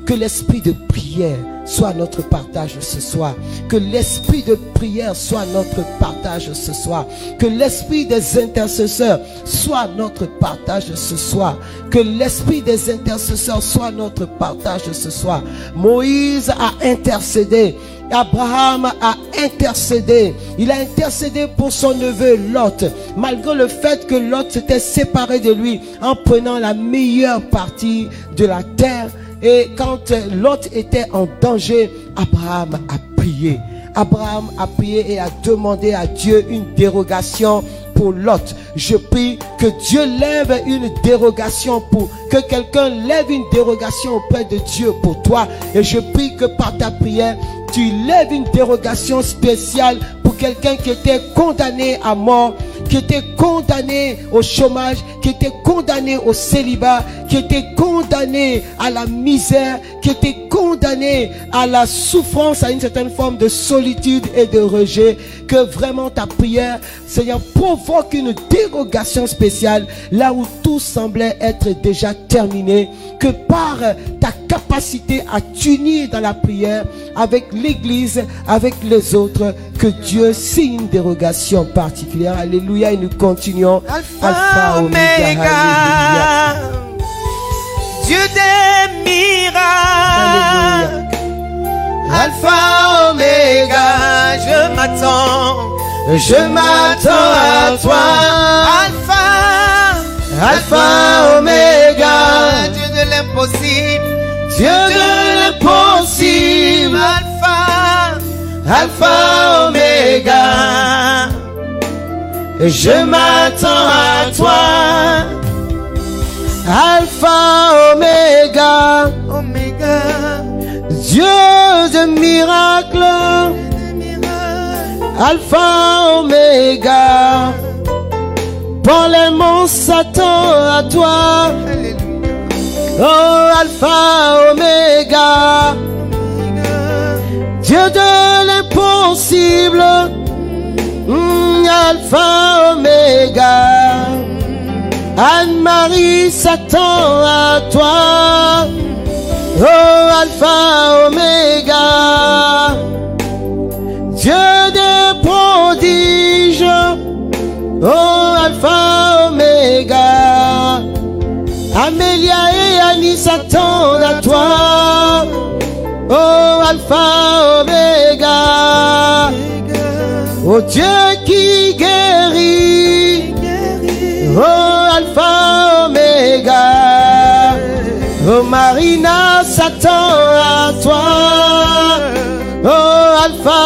Speaker 3: Que l'esprit de prière soit notre partage ce soir. Que l'esprit de prière soit notre partage ce soir. Que l'esprit des intercesseurs soit notre partage ce soir. Que l'esprit des intercesseurs soit notre partage ce soir. Moïse a intercédé. Abraham a intercédé. Il a intercédé pour son neveu Lot, malgré le fait que Lot s'était séparé de lui en prenant la meilleure partie. parties de la terre. Et quand Lot était en danger, Abraham a prié. Abraham a prié et a demandé à Dieu une dérogation pour Lot. Je prie que Dieu lève une dérogation que quelqu'un lève une dérogation auprès de Dieu pour toi. Et je prie que par ta prière, tu lèves une dérogation spéciale pour quelqu'un qui était condamné à mort, qui était condamné au chômage, qui était condamné au célibat, qui était condamné à la misère, qui était condamné à la souffrance, à une certaine forme de solitude et de rejet. Que vraiment ta prière, Seigneur, provoque une dérogation spéciale là où tout semblait être déjà terminé. Que par ta capacité à t'unir dans la prière avec l'Église, avec les autres, que Dieu signe une dérogation particulière. Alléluia. Et nous continuons.
Speaker 2: Alpha, Oméga. Dieu des miracles.
Speaker 3: Alléluia.
Speaker 2: Alpha, Oméga. Je m'attends à toi. Alpha, Oméga. Dieu de l'impossible.
Speaker 3: Dieu de l'impossible.
Speaker 2: Alpha, Oméga. Je m'attends à toi.
Speaker 3: Alpha, Oméga. Dieu de miracles. Alpha, Oméga. Pour les monstres s'attend à toi. Oh, Alpha, Oméga. Dieu de l'impossible. Alpha, Oméga. Anne-Marie s'attend à toi. Oh, Alpha, Oméga. Dieu des prodiges. Oh, Alpha, Oméga. Amélia et Annie s'attendent à toi. Oh, Alpha, Oméga. Oh, Dieu qui guérit. Oh, Alpha, Oméga. Oh, Marina s'attend à toi. Oh, Alpha,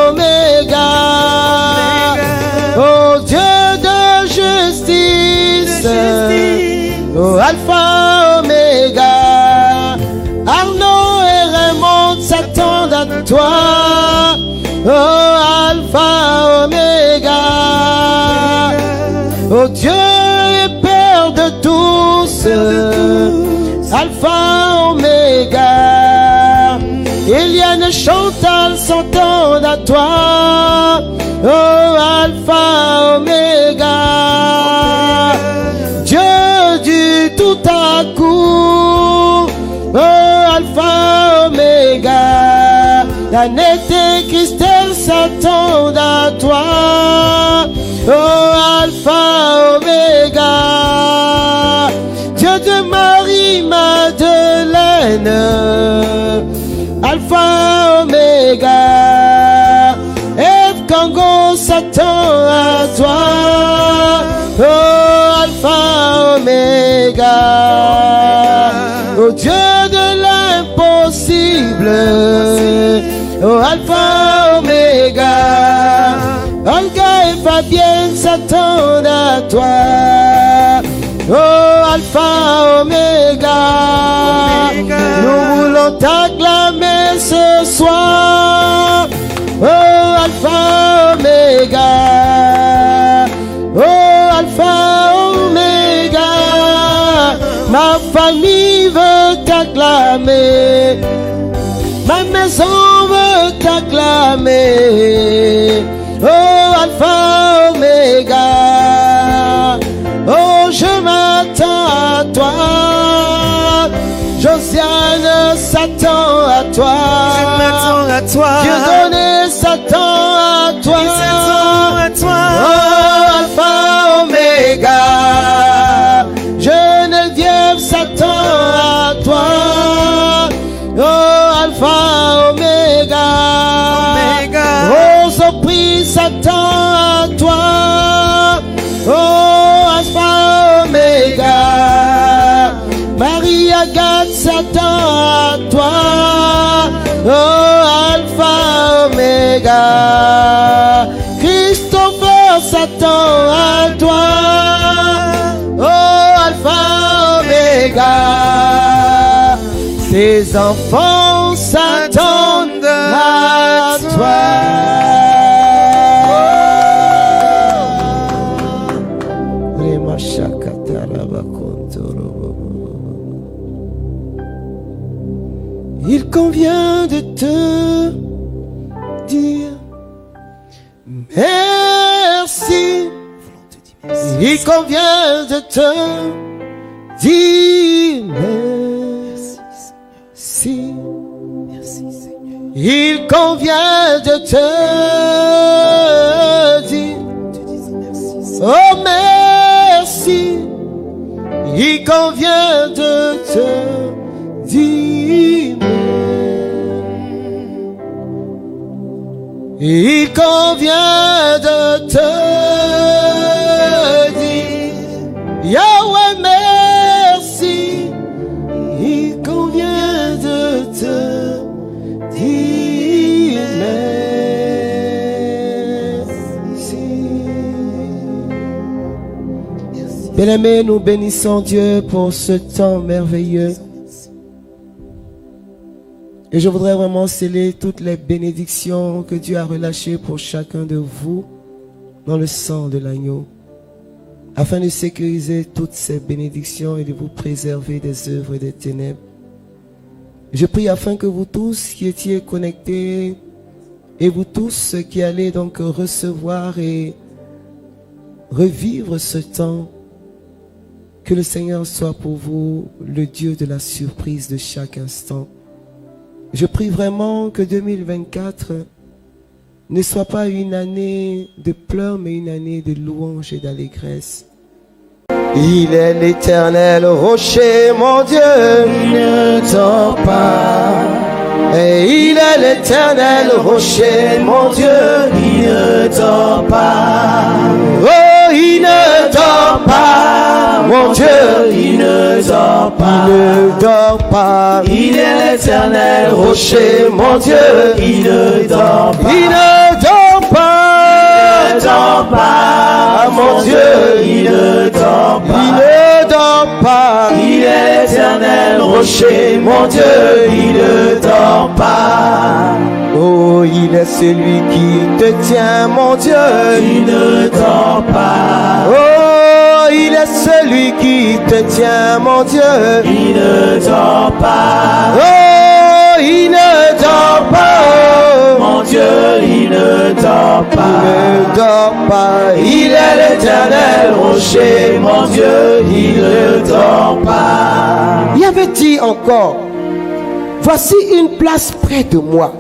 Speaker 3: Oméga. Oh, Dieu de justice. Oh, Alpha, Oméga. Arnaud et Raymond s'attendent à toi. Oh, Alpha, Oméga. Oh, Dieu est Père de tous. Alpha, Oméga. Eliane Chantal s'entendent à toi. Oh, Alpha, Oméga. Dieu du tout à coup. Oh, Alpha, Oméga. Annette et Christelle s'attendent à toi. Oh, Alpha, Oméga. Dieu de Marie, Madeleine. Alpha, Oméga. Eve Congo s'attend à toi. Oh, Alpha, Oméga. Oh, Dieu de l'impossible. Oh, Alpha, Oméga. Olga et Fabienne s'attendent à toi. Oh, Alpha, Oméga. Nous voulons t'acclamer ce soir. Oh, Alpha, Oméga. Oh, Alpha, Oméga. Ma famille veut t'acclamer. Ma maison veut t'acclamer. Oh, Alpha, Oméga. Oh, je m'attends à toi. Josiane s'attend à toi.
Speaker 2: Je m'attends à toi.
Speaker 3: Dieudonné s'attend à toi.
Speaker 2: Il s'attend à toi.
Speaker 3: Oh, Alpha, Oméga. Geneviève s'attend à toi. Oh, Alpha, Oméga. Oh, Sopri s'attend à toi. Oh, Alpha, Oméga. Maria Tes enfants s'attendent à toi. Il convient de te dire merci. Il convient de te dire merci. Il convient de te dire oh merci. Il convient de te dire il convient de te dire Yahweh merci. Il convient de te dire merci. Bien-aimés, nous bénissons Dieu pour ce temps merveilleux. Et je voudrais vraiment sceller toutes les bénédictions que Dieu a relâchées pour chacun de vous dans le sang de l'agneau, afin de sécuriser toutes ces bénédictions et de vous préserver des œuvres des ténèbres. Je prie afin que vous tous qui étiez connectés et vous tous qui allez donc recevoir et revivre ce temps, que le Seigneur soit pour vous le Dieu de la surprise de chaque instant. Je prie vraiment que 2024 ne soit pas une année de pleurs, mais une année de louanges et d'allégresse. Il est l'éternel rocher, mon Dieu, il ne dort pas. Et il est l'éternel rocher, mon Dieu, il ne dort pas. Oh, il ne dort pas, mon Dieu, il ne dort pas. Il ne dort pas. Il est l'éternel rocher, mon Dieu, il ne dort pas. Il ne dort pas. Il ne dort pas, mon Dieu, il ne dort pas. Il ne dort pas. Il est l'éternel rocher, mon Dieu, il ne dort pas. Oh, il est celui qui te tient, mon Dieu, il ne dort pas. Oh, il est celui qui te tient, mon Dieu, il ne dort pas. Oh, il ne dort pas. Mon Dieu, il ne dort pas. Il ne dort pas. Il est l'éternel rocher, mon Dieu, il ne dort pas. Il avait dit encore, voici une place près de moi.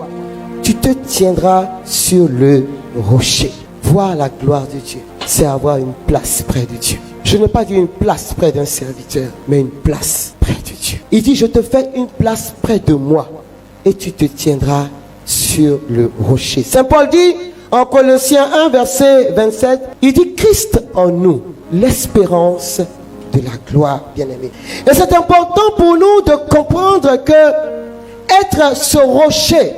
Speaker 3: Tu te tiendras sur le rocher. Voir la gloire de Dieu, c'est avoir une place près de Dieu. Je n'ai pas dit une place près d'un serviteur, mais une place près de Dieu. Il dit, je te fais une place près de moi et tu te tiendras sur le rocher. Saint Paul dit, en Colossiens 1, verset 27, il dit, Christ en nous, l'espérance de la gloire, bien-aimé. Et c'est important pour nous de comprendre que être ce rocher,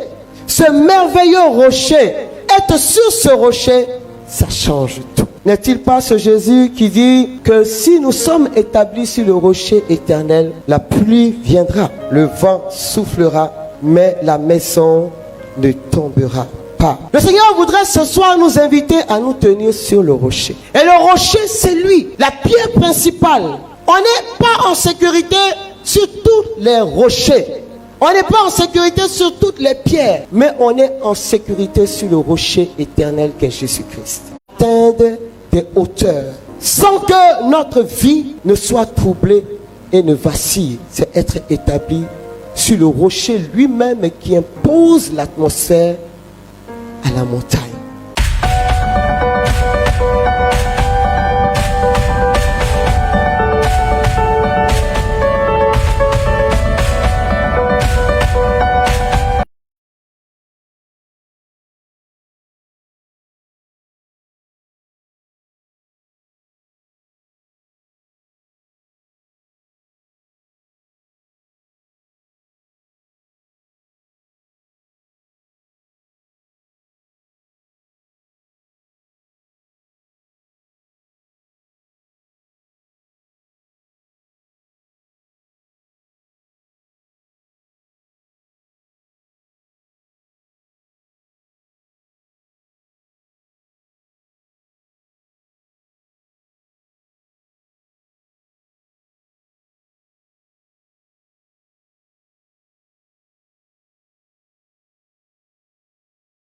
Speaker 3: ce merveilleux rocher, être sur ce rocher, ça change tout. N'est-il pas ce Jésus qui dit que si nous sommes établis sur le rocher éternel, la pluie viendra, le vent soufflera, mais la maison ne tombera pas. Le Seigneur voudrait ce soir nous inviter à nous tenir sur le rocher. Et le rocher, c'est lui, la pierre principale. On n'est pas en sécurité sur tous les rochers. On n'est pas en sécurité sur toutes les pierres, mais on est en sécurité sur le rocher éternel qu'est Jésus-Christ. Atteindre des hauteurs sans que notre vie ne soit troublée et ne vacille. C'est être établi sur le rocher lui-même qui impose l'atmosphère à la montagne.